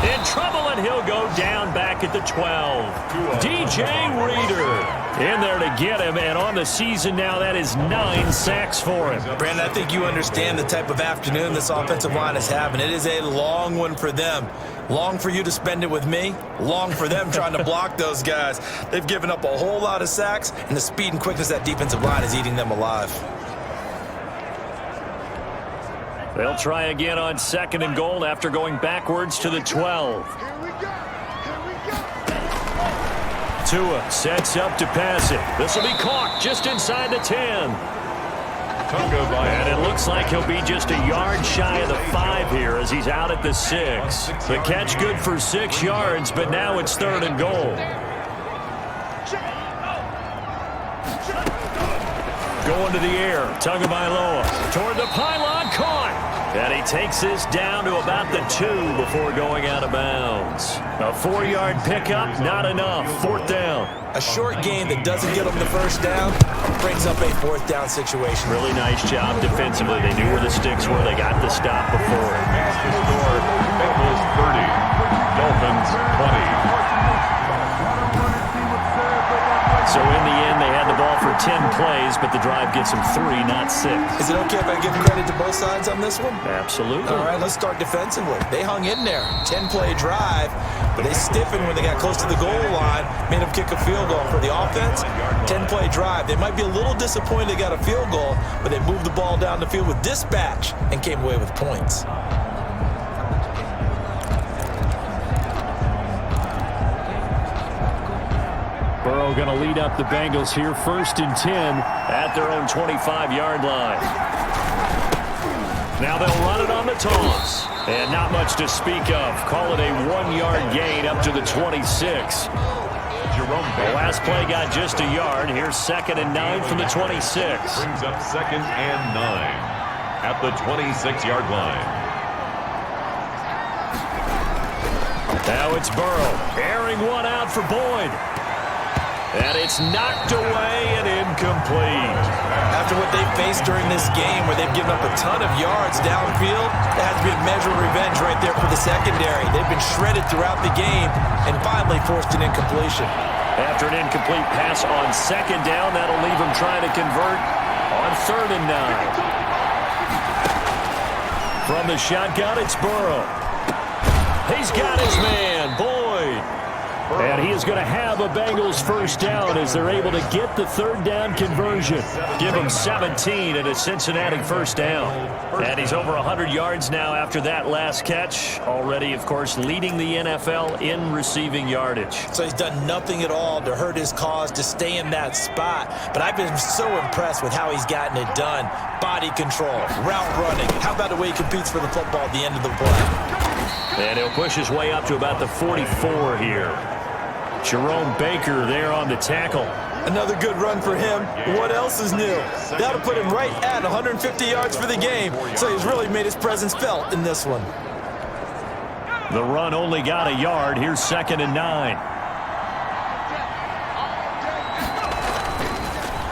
In trouble, and he'll go down back at the 12. DJ Reader in there to get him, and on the season now, that is 9 sacks for him. Brandon, I think you understand the type of afternoon this offensive line is having. It is a long one for them. Long for you to spend it with me. Long for them trying to block those guys. They've given up a whole lot of sacks, and the speed and quickness of that defensive line is eating them alive. They'll try again on 2nd and goal after going backwards to the 12. Tua sets up to pass it. This will be caught just inside the 10. And it looks like he'll be just a yard shy of the 5 here as he's out at the 6. The catch good for 6 yards, but now it's 3rd and goal. Going to the air. Tagovailoa toward the pylon, caught. And he takes this down to about the 2 before going out of bounds. A 4-yard pickup, not enough. 4th down. A short game that doesn't get them the first down brings up a 4th down situation. Really nice job defensively. They knew where the sticks were. They got the stop before. Score, Bengals 30, Dolphins 20. for 10 plays, but the drive gets him 3, not 6. Is it okay if I give credit to both sides on this one? Absolutely. All right, let's start defensively. They hung in there. 10-play drive, but they stiffened when they got close to the goal line, made them kick a field goal. For the offense, 10-play drive. They might be a little disappointed they got a field goal, but they moved the ball down the field with dispatch and came away with points. Burrow going to lead up the Bengals here, 1st and 10 at their own 25-yard line. Now they'll run it on the toss. And not much to speak of. Call it a 1-yard gain up to the 26. The last play got just a yard. Here's 2nd and 9 from the 26. Brings up 2nd and 9 at the 26-yard line. Now it's Burrow. Airing one out for Boyd. And it's knocked away and incomplete. After what they faced during this game where they've given up a ton of yards downfield, that has to be a measure of revenge right there for the secondary. They've been shredded throughout the game and finally forced an incompletion. After an incomplete pass on 2nd down, that'll leave them trying to convert on 3rd and 9. From the shotgun, it's Burrow. He's got his man, Boyd. And he is going to have a Bengals 1st down as they're able to get the 3rd down conversion. Give him 17 and a Cincinnati 1st down. And he's over 100 yards now after that last catch. Already, of course, leading the NFL in receiving yardage. So he's done nothing at all to hurt his cause, to stay in that spot. But I've been so impressed with how he's gotten it done. Body control, route running. How about the way he competes for the football at the end of the play? And he'll push his way up to about the 44 here. Jerome Baker there on the tackle. Another good run for him. What else is new? That'll put him right at 150 yards for the game. So he's really made his presence felt in this one. The run only got a yard. Here's 2nd and 9.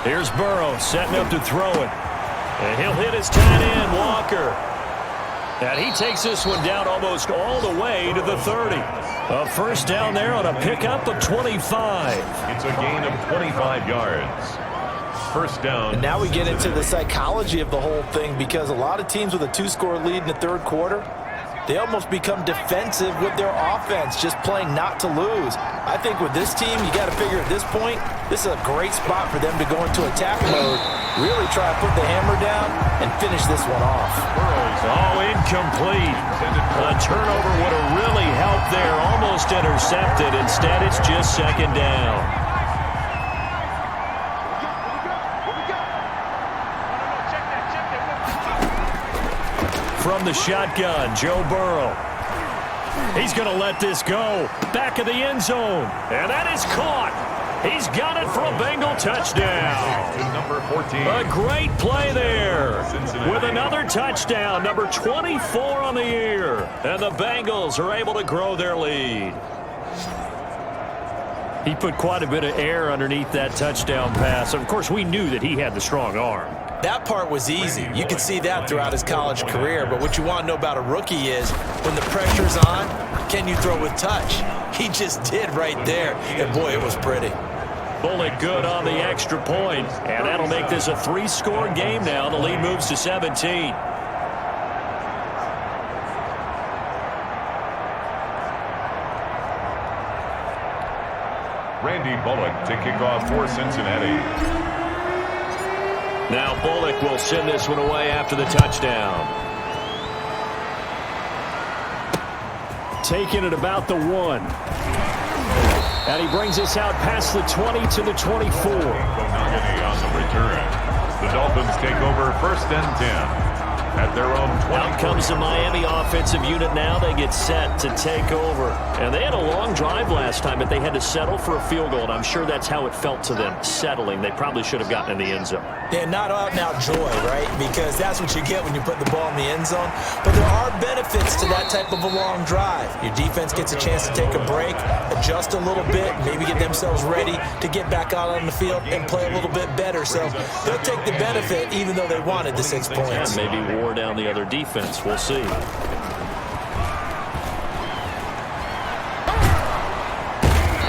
Here's Burrow setting up to throw it. And he'll hit his tight end, Walker. And he takes this one down almost all the way to the 30. A 1st down there on a pickup of 25. It's a gain of 25 yards. 1st down. And now we get into the psychology of the whole thing, because a lot of teams with a 2-score lead in the 3rd quarter, they almost become defensive with their offense, just playing not to lose. I think with this team, you got to figure at this point, this is a great spot for them to go into attack mode, really try to put the hammer down and finish this one off. Oh, incomplete. A turnover would have really helped there, almost intercepted. Instead, it's just 2nd down. From the shotgun, Joe Burrow. He's going to let this go. Back of the end zone. And that is caught. He's got it for a Bengal touchdown. Number 14. A great play there. With another touchdown, number 24 on the year. And the Bengals are able to grow their lead. He put quite a bit of air underneath that touchdown pass. Of course, we knew that he had the strong arm. That part was easy. You could see that throughout his college career. But what you want to know about a rookie is when the pressure's on, can you throw with touch? He just did right there. And, boy, it was pretty. Bullock good on the extra point. And that'll make this a 3-score game now. The lead moves to 17. Randy Bullock to kick off for Cincinnati. Now Bullock will send this one away after the touchdown. Taking it about the 1. And he brings us out past the 20 to the 24. On the return. The Dolphins take over 1st and 10 at their own 20. Out comes the Miami offensive unit now. They get set to take over. And they had a long drive last time, but they had to settle for a field goal. And I'm sure that's how it felt to them, settling. They probably should have gotten in the end zone. Yeah, not out and out joy, right? Because that's what you get when you put the ball in the end zone. But there are benefits to that type of a long drive. Your defense gets a chance to take a break, adjust a little bit, maybe get themselves ready to get back out on the field and play a little bit better. So they'll take the benefit even though they wanted the 6 points. And maybe wore down the other defense. We'll see.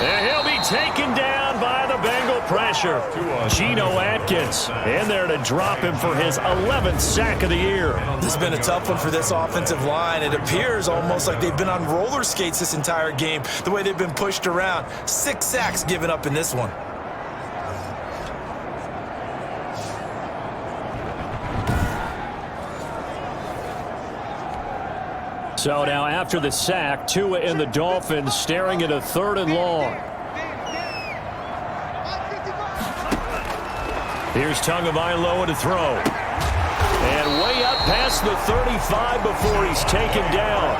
And he'll be taken down by the Bengal pressure. Geno Atkins in there to drop him for his 11th sack of the year. This has been a tough one for this offensive line. It appears almost like they've been on roller skates this entire game, the way they've been pushed around. 6 sacks given up in this one. So now after the sack, Tua and the Dolphins staring at a 3rd and long. Here's Tagovailoa to throw. And way up past the 35 before he's taken down.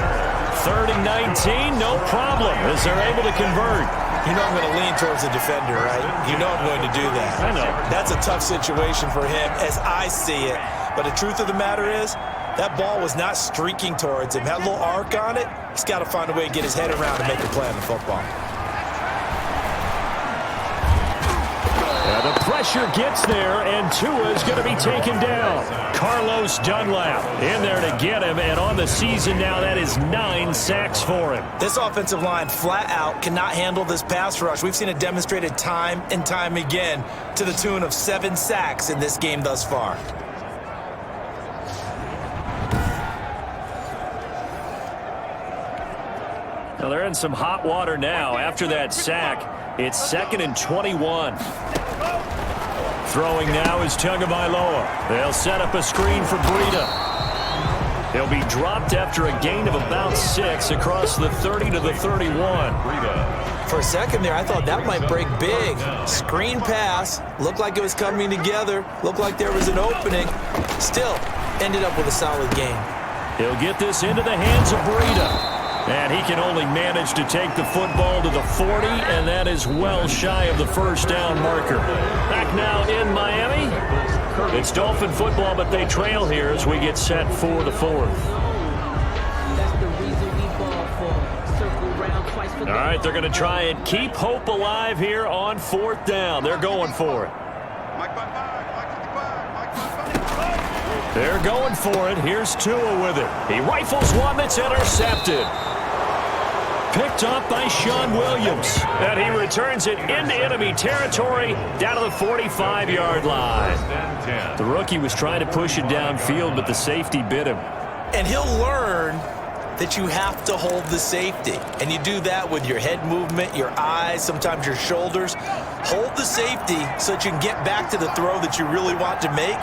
3rd and 19, no problem as they're able to convert. You know I'm going to lean towards the defender, right? You know I'm going to do that. I know. That's a tough situation for him as I see it. But the truth of the matter is, that ball was not streaking towards him. Had a little arc on it. He's got to find a way to get his head around and make a play on the football. The pressure gets there, and Tua is going to be taken down. Carlos Dunlap in there to get him, and on the season now, that is 9 sacks for him. This offensive line flat out cannot handle this pass rush. We've seen it demonstrated time and time again to the tune of 7 sacks in this game thus far. Now they're in some hot water now. After that sack, it's 2nd and 21. Throwing now is Tagovailoa. They'll set up a screen for Breida. He'll be dropped after a gain of about 6 across the 30 to the 31. For a second there, I thought that might break big. Screen pass. Looked like it was coming together. Looked like there was an opening. Still, ended up with a solid gain. He'll get this into the hands of Breida. And he can only manage to take the football to the 40, and that is well shy of the 1st down marker. Back now in Miami. It's Dolphin football, but they trail here as we get set for the 4th. All right, they're going to try and keep hope alive here on 4th down. They're going for it. They're going for it. Here's Tua with it. He rifles one that's intercepted. Picked up by Sean Williams. And he returns it into enemy territory down to the 45-yard line. The rookie was trying to push it downfield, but the safety bit him. And he'll learn that you have to hold the safety. And you do that with your head movement, your eyes, sometimes your shoulders. Hold the safety so that you can get back to the throw that you really want to make.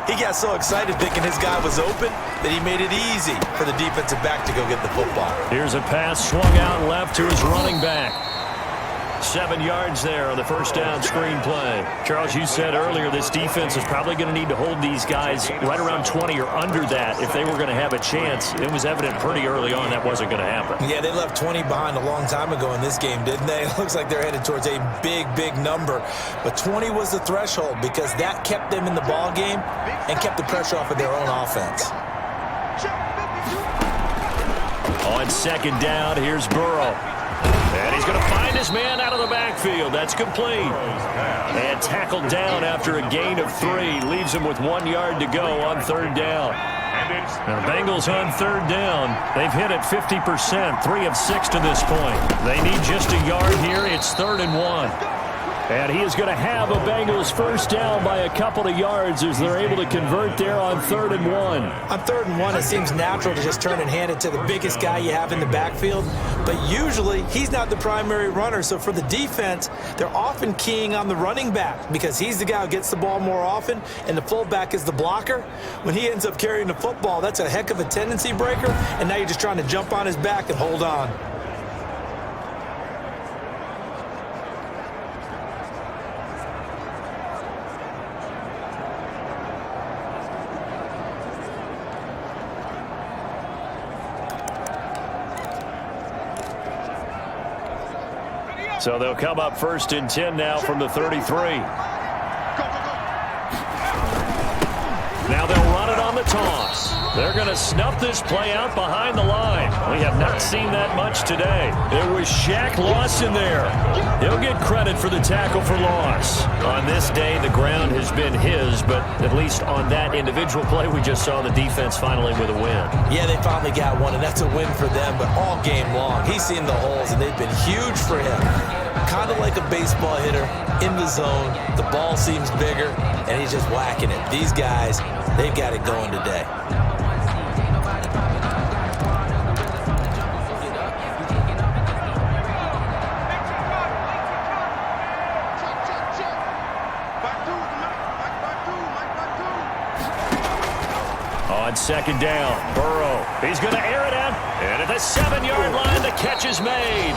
He got so excited thinking his guy was open that he made it easy for the defensive back to go get the football. Here's a pass swung out left to his running back. 7 yards there on the 1st down screen play. Charles, you said earlier this defense is probably going to need to hold these guys right around 20 or under that if they were going to have a chance. It was evident pretty early on that wasn't going to happen. Yeah, they left 20 behind a long time ago in this game, didn't they? It looks like they're headed towards a big, big number. But 20 was the threshold because that kept them in the ball game and kept the pressure off of their own offense. On 2nd down, here's Burrow. And he's going to find his man out of the backfield. That's complete. And tackled down after a gain of 3. Leaves him with 1 yard to go on 3rd down. Now, the Bengals on 3rd down. They've hit it 50%, 3 of 6 to this point. They need just a yard here. It's 3rd and 1. And he is going to have a Bengals 1st down by a couple of yards as they're able to convert there on 3rd and 1. On 3rd and 1, it seems natural to just turn and hand it to the biggest guy you have in the backfield. But usually, he's not the primary runner. So for the defense, they're often keying on the running back because he's the guy who gets the ball more often, and the fullback is the blocker. When he ends up carrying the football, that's a heck of a tendency breaker, and now you're just trying to jump on his back and hold on. So they'll come up 1st and 10 now from the 33. Now they'll run it on the toss. They're going to snuff this play out behind the line. We have not seen that much today. It was Shaq Lawson there. He'll get credit for the tackle for loss. On this day, the ground has been his, but at least on that individual play, we just saw the defense finally with a win. Yeah, they finally got one, and that's a win for them, but all game long, he's seen the holes, and they've been huge for him. kind of like a baseball hitter in the zone. The ball seems bigger, and he's just whacking it. These guys, they've got it going today. On second down, Burrow. He's going to air it out. And at the 7-yard line, the catch is made.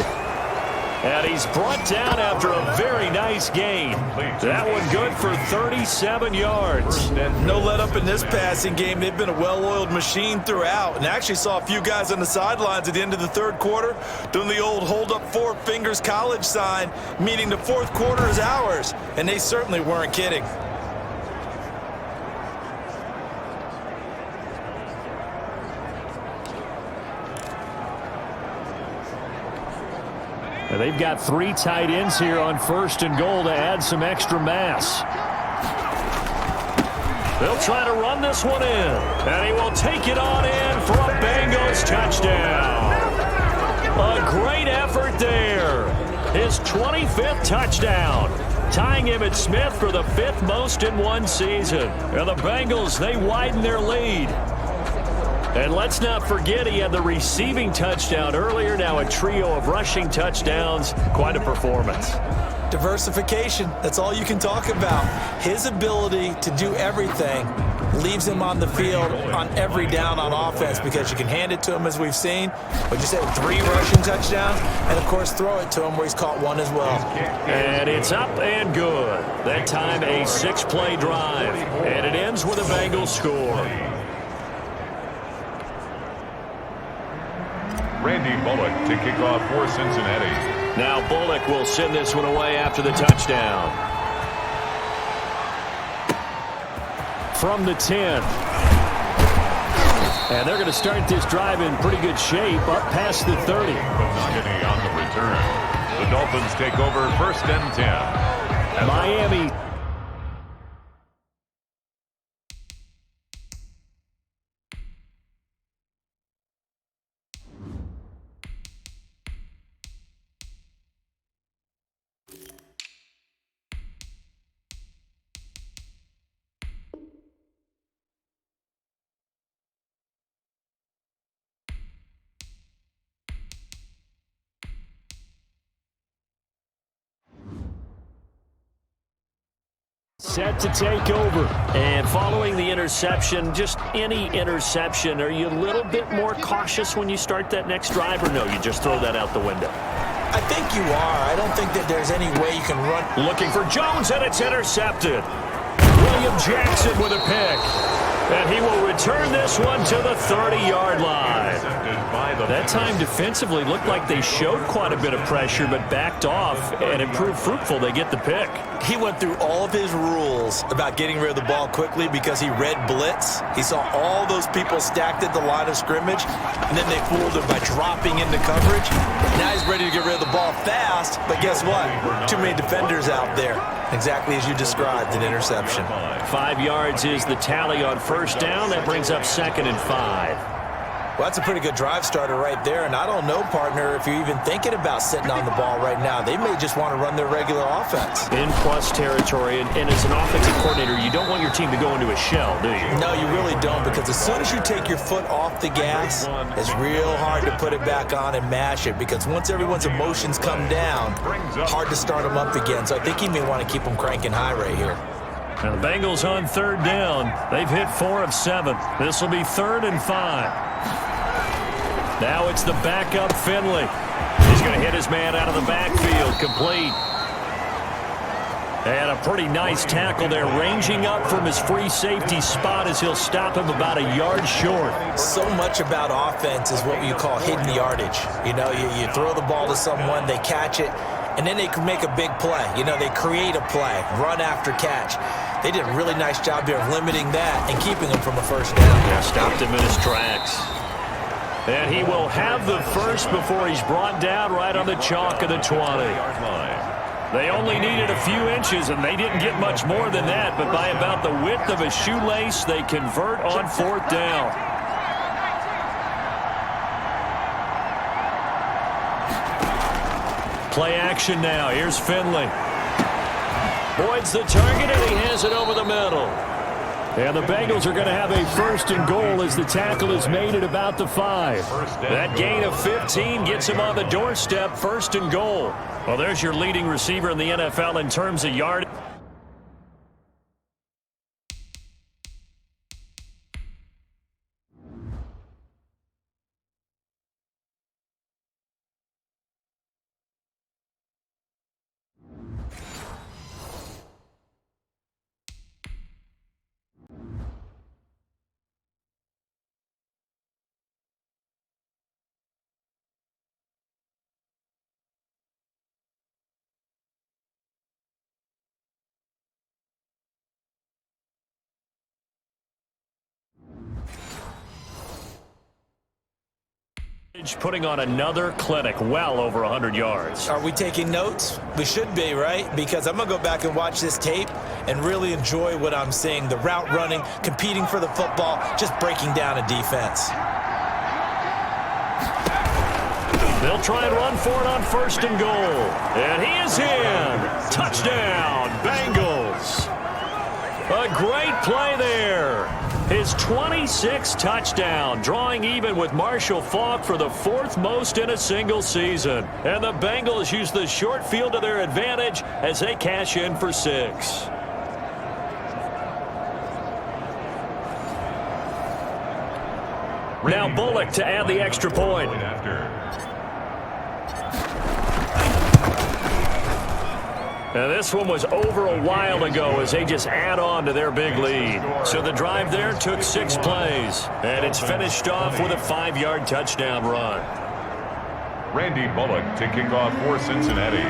And he's brought down after a very nice gain. That one good for 37 yards. No let up in this passing game. They've been a well-oiled machine throughout. And actually saw a few guys on the sidelines at the end of the third quarter doing the old hold up 4 fingers college sign, meaning the fourth quarter is ours. And they certainly weren't kidding. They've got 3 tight ends here on 1st and goal to add some extra mass. They'll try to run this one in. And he will take it on in for a Bengals touchdown. A great effort there. His 25th touchdown. Tying Emmitt Smith for the 5th most in one season. And the Bengals, they widen their lead. And let's not forget he had the receiving touchdown earlier. Now a trio of rushing touchdowns. Quite a performance. Diversification, that's all you can talk about. His ability to do everything leaves him on the field on every down on offense because you can hand it to him as we've seen. But you said 3 rushing touchdowns, and of course throw it to him where he's caught 1 as well. And it's up and good. That time a 6-play drive. And it ends with a Bengals score. Randy Bullock to kick off for Cincinnati. Now Bullock will send this one away after the touchdown. From the 10. And they're going to start this drive in pretty good shape up past the 30. Nagany on the return. The Dolphins take over 1st and 10. Miami. Set to take over. And following the interception, just any interception, are you a little bit more cautious when you start that next drive, or no, you just throw that out the window? I think you are. I don't think that there's any way you can run. Looking for Jones, and it's intercepted. William Jackson with a pick. And he will return this one to the 30-yard line. That time defensively looked like they showed quite a bit of pressure, but backed off and it proved fruitful. They get the pick. He went through all of his rules about getting rid of the ball quickly because he read blitz. He saw all those people stacked at the line of scrimmage, and then they fooled him by dropping into coverage. Now he's ready to get rid of the ball fast, but guess what? Too many defenders out there. Exactly as you described, an interception. 5 yards is the tally on 1st down. That brings up 2nd and 5. Well, that's a pretty good drive starter right there, and I don't know, partner, if you're even thinking about sitting on the ball right now. They may just want to run their regular offense. In plus territory, and as an offensive coordinator, you don't want your team to go into a shell, do you? No, you really don't, because as soon as you take your foot off the gas, it's real hard to put it back on and mash it, because once everyone's emotions come down, hard to start them up again. So I think he may want to keep them cranking high right here. Now the Bengals on 3rd down. They've hit 4 of 7. This will be 3rd and 5. Now it's the backup Finley. He's going to hit his man out of the backfield. Complete. And a pretty nice tackle there, ranging up from his free safety spot as he'll stop him about a yard short. So much about offense is what you call hidden yardage. You know, you throw the ball to someone, they catch it, and then they can make a big play. You know, they create a play, run after catch. They did a really nice job here of limiting that and keeping him from a 1st down. Yeah, stopped him in his tracks. And he will have the first before he's brought down right on the chalk of the 20. They only needed a few inches, and they didn't get much more than that, but by about the width of a shoelace, they convert on 4th down. Play action now. Here's Finley. Boyd's the target, and he has it over the middle. And the Bengals are going to have a 1st and goal as the tackle is made at about the 5. That gain of 15 gets him on the doorstep, 1st and goal. Well, there's your leading receiver in the NFL in terms of yardage. Putting on another clinic, well over 100 yards. Are we taking notes? We should be, right? Because I'm going to go back and watch this tape and really enjoy what I'm seeing. The route running, competing for the football, just breaking down a defense. They'll try and run for it on 1st and goal. And he is in. Touchdown, Bengals. A great play there. His 26th touchdown, drawing even with Marshall Faulk for the 4th most in a single season. And the Bengals use the short field to their advantage as they cash in for 6. Now Bullock to add the extra point. Now this one was over a while ago as they just add on to their big lead. So the drive there took 6 plays. And it's finished off with a 5-yard touchdown run. Randy Bullock to kick off for Cincinnati.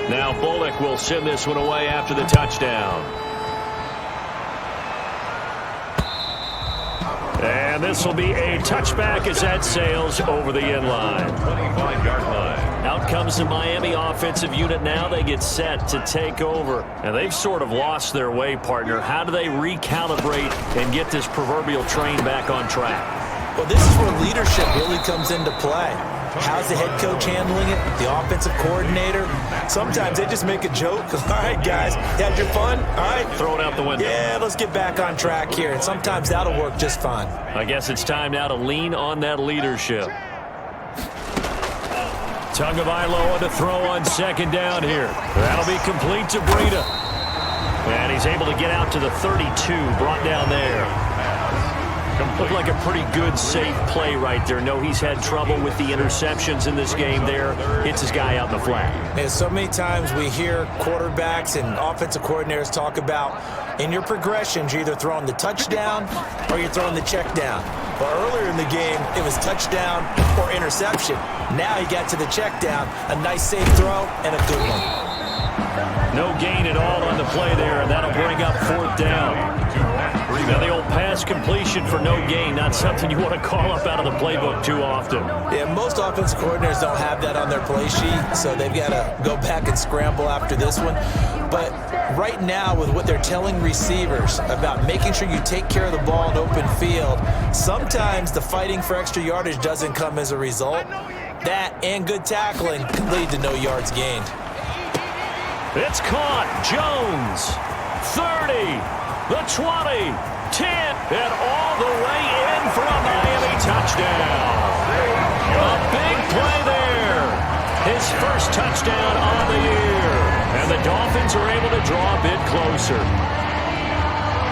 Now Bullock will send this one away after the touchdown. And this will be a touchback as that sails over the end line. 25-yard line. Out comes the Miami offensive unit now. They get set to take over. And they've sort of lost their way, partner. How do they recalibrate and get this proverbial train back on track? Well, this is where leadership really comes into play. How's the head coach handling it? The offensive coordinator? Sometimes they just make a joke. All right, guys, had your fun? All right. Throw it out the window. Yeah, let's get back on track here. And sometimes that'll work just fine. I guess it's time now to lean on that leadership. Tagovailoa to throw on 2nd down here. That'll be complete to Breida. And he's able to get out to the 32, brought down there. Looked like a pretty good, safe play right there. No, he's had trouble with the interceptions in this game there. Hits his guy out in the flat. And so many times we hear quarterbacks and offensive coordinators talk about in your progressions, you're either throwing the touchdown or you're throwing the check down. But earlier in the game, it was touchdown or interception. Now he got to the check down, a nice safe throw and a good one. No gain at all on the play there, and that'll bring up 4th down. Now the old pass completion for no gain, not something you want to call up out of the playbook too often. Yeah, most offensive coordinators don't have that on their play sheet, so they've got to go back and scramble after this one. But right now, with what they're telling receivers about making sure you take care of the ball in open field, sometimes the fighting for extra yardage doesn't come as a result. That and good tackling can lead to no yards gained. It's caught. Jones, 30, the 20, 10, and all the way in for a Miami touchdown. A big play there. His first touchdown on the year. And the Dolphins are able to draw a bit closer.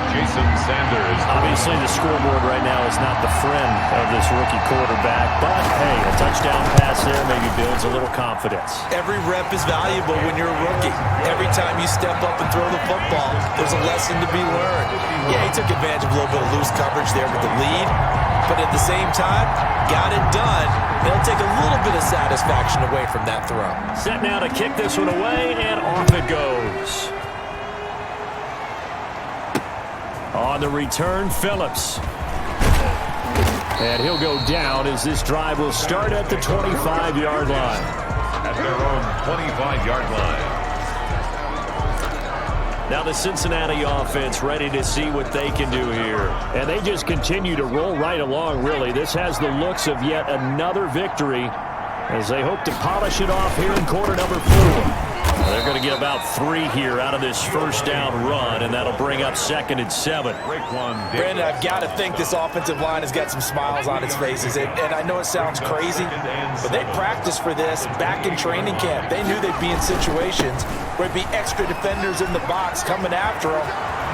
Jason Sanders. Obviously, the scoreboard right now is not the friend of this rookie quarterback. But, hey, a touchdown pass there maybe builds a little confidence. Every rep is valuable when you're a rookie. Every time you step up and throw the football, there's a lesson to be learned. Yeah, he took advantage of a little bit of loose coverage there with the lead. But at the same time, got it done. It'll take a little bit of satisfaction away from that throw. Set now to kick this one away, and off it goes. On the return, Phillips. And he'll go down as this drive will start at the 25-yard line. At their own 25-yard line. Now the Cincinnati offense ready to see what they can do here. And they just continue to roll right along, really. This has the looks of yet another victory as they hope to polish it off here in quarter number 4. They're going to get about 3 here out of this first down run, and that'll bring up 2nd and 7. Brandon, I've got to think this offensive line has got some smiles on its faces. And I know it sounds crazy, but they practiced for this back in training camp. They knew they'd be in situations where it'd be extra defenders in the box coming after them,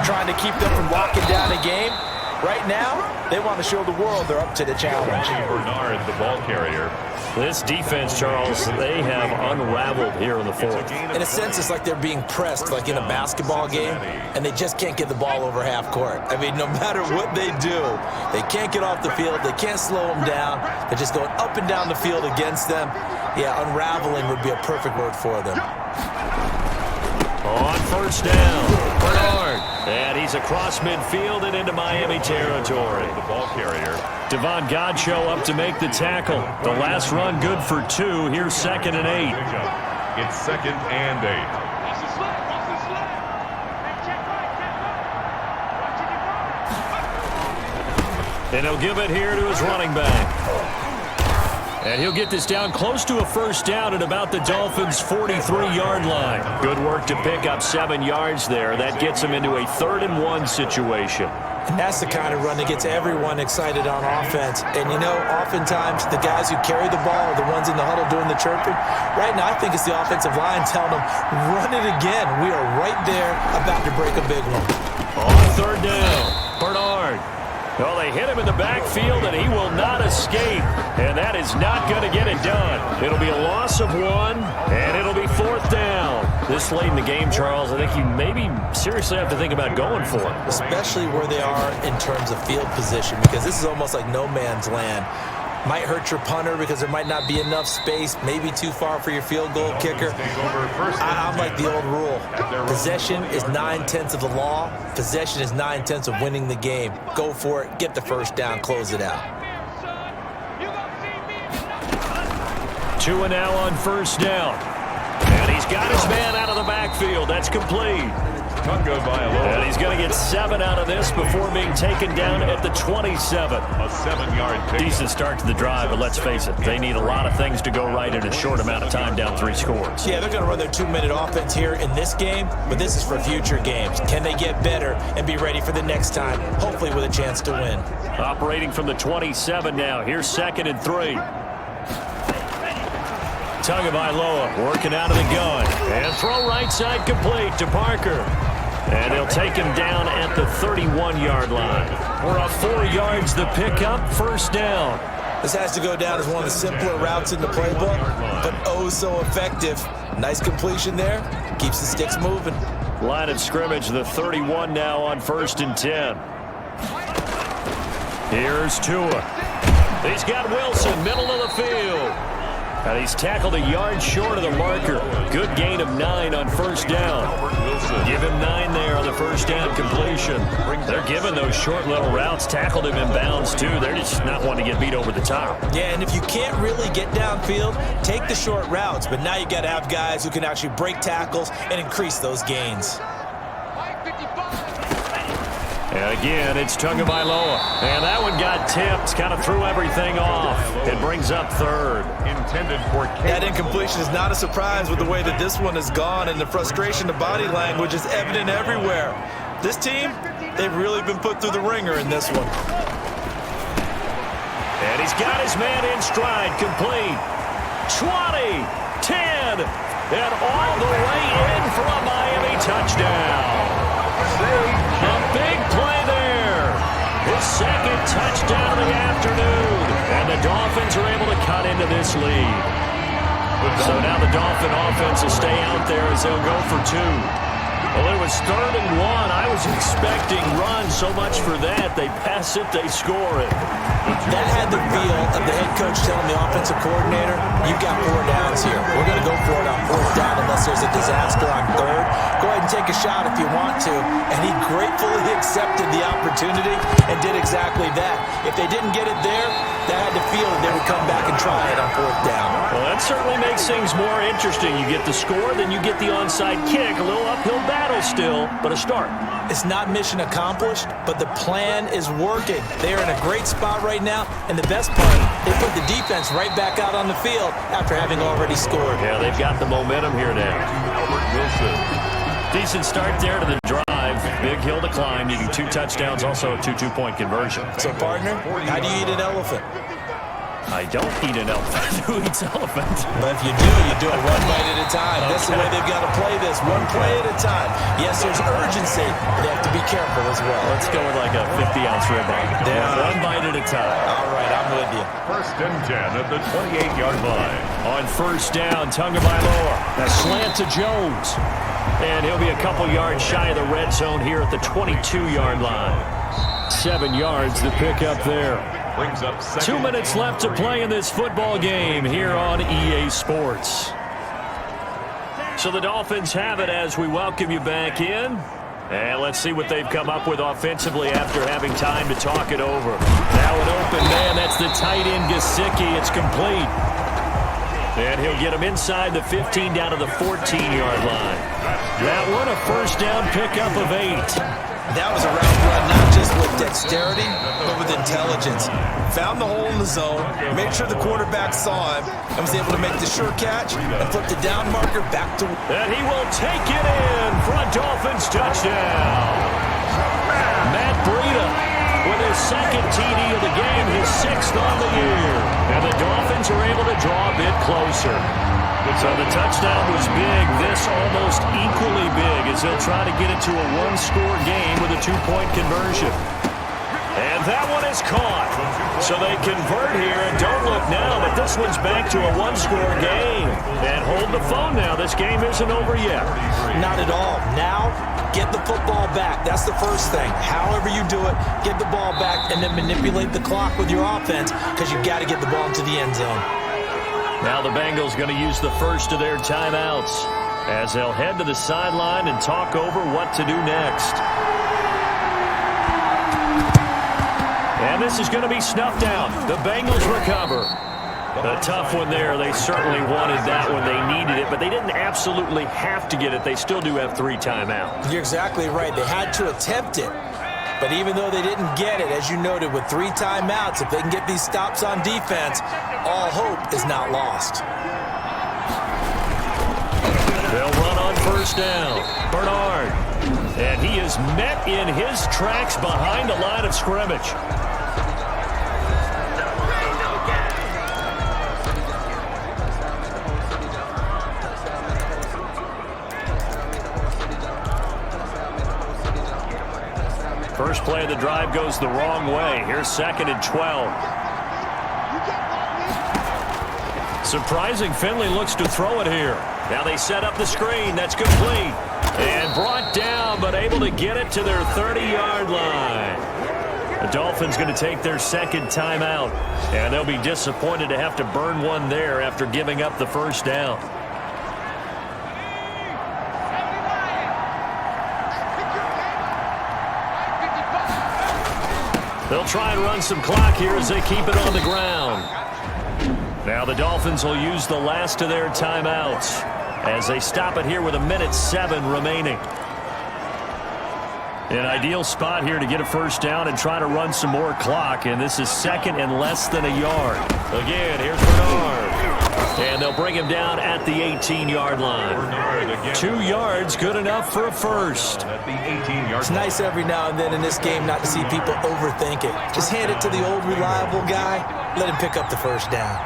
trying to keep them from locking down a game. Right now, they want to show the world they're up to the challenge. Bernard, the ball carrier. This defense, Charles, they have unraveled here in the 4th. In a sense, it's like they're being pressed like in a basketball game, and they just can't get the ball over half court. I mean, no matter what they do, they can't get off the field. They can't slow them down. They're just going up and down the field against them. Yeah, unraveling would be a perfect word for them. On first down, Bernard. And he's across midfield and into Miami territory. The ball carrier. Devon Godchaux up to make the tackle. The last run good for 2. Here's 2nd and 8. It's 2nd and 8. And he'll give it here to his running back. And he'll get this down close to a first down at about the Dolphins' 43-yard line. Good work to pick up 7 yards there. That gets him into a 3rd and 1 situation. And that's the kind of run that gets everyone excited on offense. And, you know, oftentimes the guys who carry the ball are the ones in the huddle doing the chirping. Right now, I think it's the offensive line telling them, run it again. We are right there about to break a big one. On 3rd down, Bernard. Well, they hit him in the backfield, and he will not escape. And that is not going to get it done. It'll be a loss of 1, and it'll be 4th down. This late in the game, Charles, I think you maybe seriously have to think about going for it. Especially where they are in terms of field position, because this is almost like no man's land. Might hurt your punter because there might not be enough space, maybe too far for your field goal kicker. I'm like the old rule. Possession is 9/10 of the law. Possession is 9/10 of winning the game. Go for it. Get the first down. Close it out. 2 and now on first down. And he's got his man out of the backfield. That's complete. And he's going to get 7 out of this before being taken down at the 27. A 7-yard pick. Decent start to the drive, but let's face it, they need a lot of things to go right in a short amount of time, down 3 scores. Yeah, they're going to run their 2-minute offense here in this game, but this is for future games. Can they get better and be ready for the next time, hopefully with a chance to win? Operating from the 27 now. Here's 2nd and 3. Tagovailoa working out of the gun. And throw right side complete to Parker. And they'll take him down at the 31-yard line. We're up 4 yards the pickup, first down. This has to go down as one of the simpler routes in the playbook, but oh so effective. Nice completion there. Keeps the sticks moving. Line of scrimmage, the 31 now on 1st and 10. Here's Tua. He's got Wilson, middle of the field. And he's tackled a yard short of the marker. Good gain of 9 on first down. Give him 9 there on the first down completion. They're giving those short little routes. Tackled him in bounds, too. They're just not wanting to get beat over the top. Yeah, and if you can't really get downfield, take the short routes. But now you got to have guys who can actually break tackles and increase those gains. And again, it's Tagovailoa. And that one got tipped, kind of threw everything off. It brings up 3rd. Intended for that incompletion is not a surprise with the way that this one has gone, and the frustration, the body language is evident everywhere. This team, they've really been put through the ringer in this one. And he's got his man in stride, complete. 20, 10, and all the way in for a Miami touchdown. A big play there. His 2nd touchdown of the afternoon. And the Dolphins are able to cut into this lead. So now the Dolphin offense will stay out there as they'll go for 2. Well, it was 3rd and 1. I was expecting run, so much for that. They pass it, they score it. That had the feel of the head coach telling the offensive coordinator, you've got 4 downs here. We're going to go for it on 4th down unless there's a disaster on 3rd. Go ahead and take take a shot if you want to. And he gratefully accepted the opportunity and did exactly that. If they didn't get it there, they had to feel that they would come back and try it on 4th down. Well, that certainly makes things more interesting. You get the score, then you get the onside kick. A little uphill battle still, but a start. It's not mission accomplished, but the plan is working. They're in a great spot right now, and the best part, they put the defense right back out on the field after having already scored. Yeah, they've got the momentum here now. Albert Wilson. Decent start there to the drive. Big hill to climb, needing 2 touchdowns, also a 2 2-point conversion. So, partner, how do you eat an elephant? I don't eat an elephant. Who eats elephant? But if you do it one bite at a time. That's the way they've got to play this, one play at a time. Yes, there's urgency, but they have to be careful as well. Let's go with like a 50-ounce ribeye. One bite at a time. All right, I'm with you. 1st and 10 at the 28-yard line. On 1st down, Tagovailoa. A slant to Jones. And he'll be a couple yards shy of the red zone here at the 22-yard line. 7 yards to pick up there. Brings up 2 minutes left to play in this football game here on EA Sports. So the Dolphins have it as we welcome you back in. And let's see what they've come up with offensively after having time to talk it over. Now an open man. That's the tight end, Gesicki. It's complete. And he'll get him inside the 15 down to the 14-yard line. That one a 1st down pickup of 8. That was a route run, not just with dexterity, but with intelligence. Found the hole in the zone, made sure the quarterback saw him, and was able to make the sure catch and flip the down marker back to... And he will take it in for a Dolphins touchdown. Matt Breida with his 2nd TD of the game, his 6th on the year. And the Dolphins are able to draw a bit closer. So the touchdown was big. This almost equally big as they'll try to get it to a 1-score game with a 2-point conversion. And that one is caught. So they convert here, and don't look now, but this one's back to a 1-score game. And hold the phone now. This game isn't over yet. Not at all. Now, get the football back. That's the first thing. However you do it, get the ball back and then manipulate the clock with your offense because you've got to get the ball into the end zone. Now the Bengals going to use the first of their timeouts as they'll head to the sideline and talk over what to do next. And this is going to be snuffed out. The Bengals recover. A tough one there. They certainly wanted that when they needed it, but they didn't absolutely have to get it. They still do have 3 timeouts. You're exactly right. They had to attempt it. But even though they didn't get it, as you noted, with 3 timeouts, if they can get these stops on defense, all hope is not lost. They'll run on 1st down. Bernard. And he is met in his tracks behind the line of scrimmage. First play of the drive goes the wrong way. Here's 2nd and 12. Surprising, Finley looks to throw it here. Now they set up the screen. That's complete. And brought down, but able to get it to their 30-yard line. The Dolphins going to take their 2nd timeout. And they'll be disappointed to have to burn one there after giving up the 1st down. They'll try and run some clock here as they keep it on the ground. Now the Dolphins will use the last of their timeouts as they stop it here with 1:07 remaining. An ideal spot here to get a 1st down and try to run some more clock, and this is 2nd and less than a yard. Again, here's Bernard. And they'll bring him down at the 18-yard line. 2 yards, good enough for a 1st. It's nice every now and then in this game not to see people overthink it. Just hand it to the old reliable guy, let him pick up the 1st down.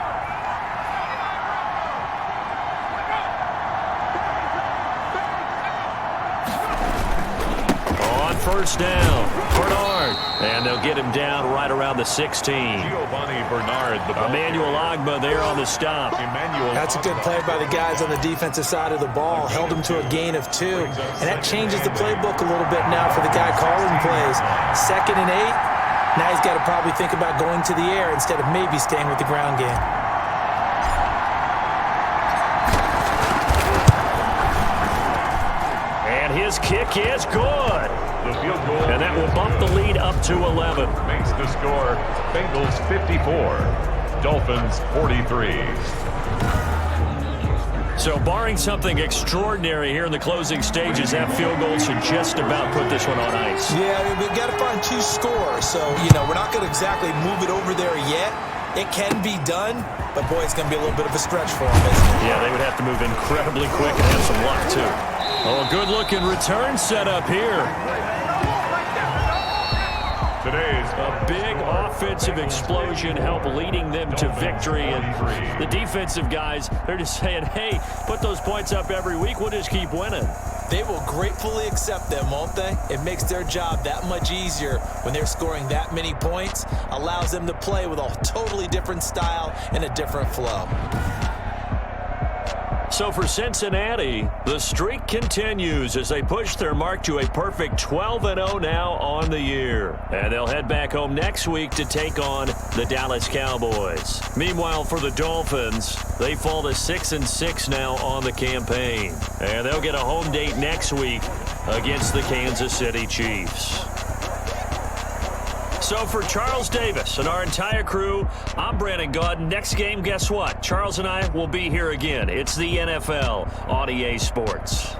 On 1st down, Bernard. And they'll get him down right around the 16. Emmanuel Ogbah there on the stop. That's a good play by the guys on the defensive side of the ball. Held him to a gain of 2. And that changes the playbook a little bit now for the guy calling plays. 2nd and 8. Now he's got to probably think about going to the air instead of maybe staying with the ground game. And his kick is good. The field goal. And that will bump the lead up to 11. Makes the score Bengals 54, Dolphins 43. So barring something extraordinary here in the closing stages, that field goal should just about put this one on ice. Yeah, I mean, we've got to find 2 scores. So, we're not going to exactly move it over there yet. It can be done, but, boy, it's going to be a little bit of a stretch for them, isn't it? Yeah, they would have to move incredibly quick and have some luck, too. Oh, a good-looking return setup here. Today's A big offensive explosion help leading them to victory. And the defensive guys, they're just saying, hey, put those points up every week. We'll just keep winning. They will gratefully accept them, won't they? It makes their job that much easier when they're scoring that many points. Allows them to play with a totally different style and a different flow. So for Cincinnati, the streak continues as they push their mark to a perfect 12-0 now on the year. And they'll head back home next week to take on the Dallas Cowboys. Meanwhile, for the Dolphins, they fall to 6-6 now on the campaign. And they'll get a home date next week against the Kansas City Chiefs. So for Charles Davis and our entire crew, I'm Brandon Gaudin. Next game, guess what? Charles and I will be here again. It's the NFL on EA Sports.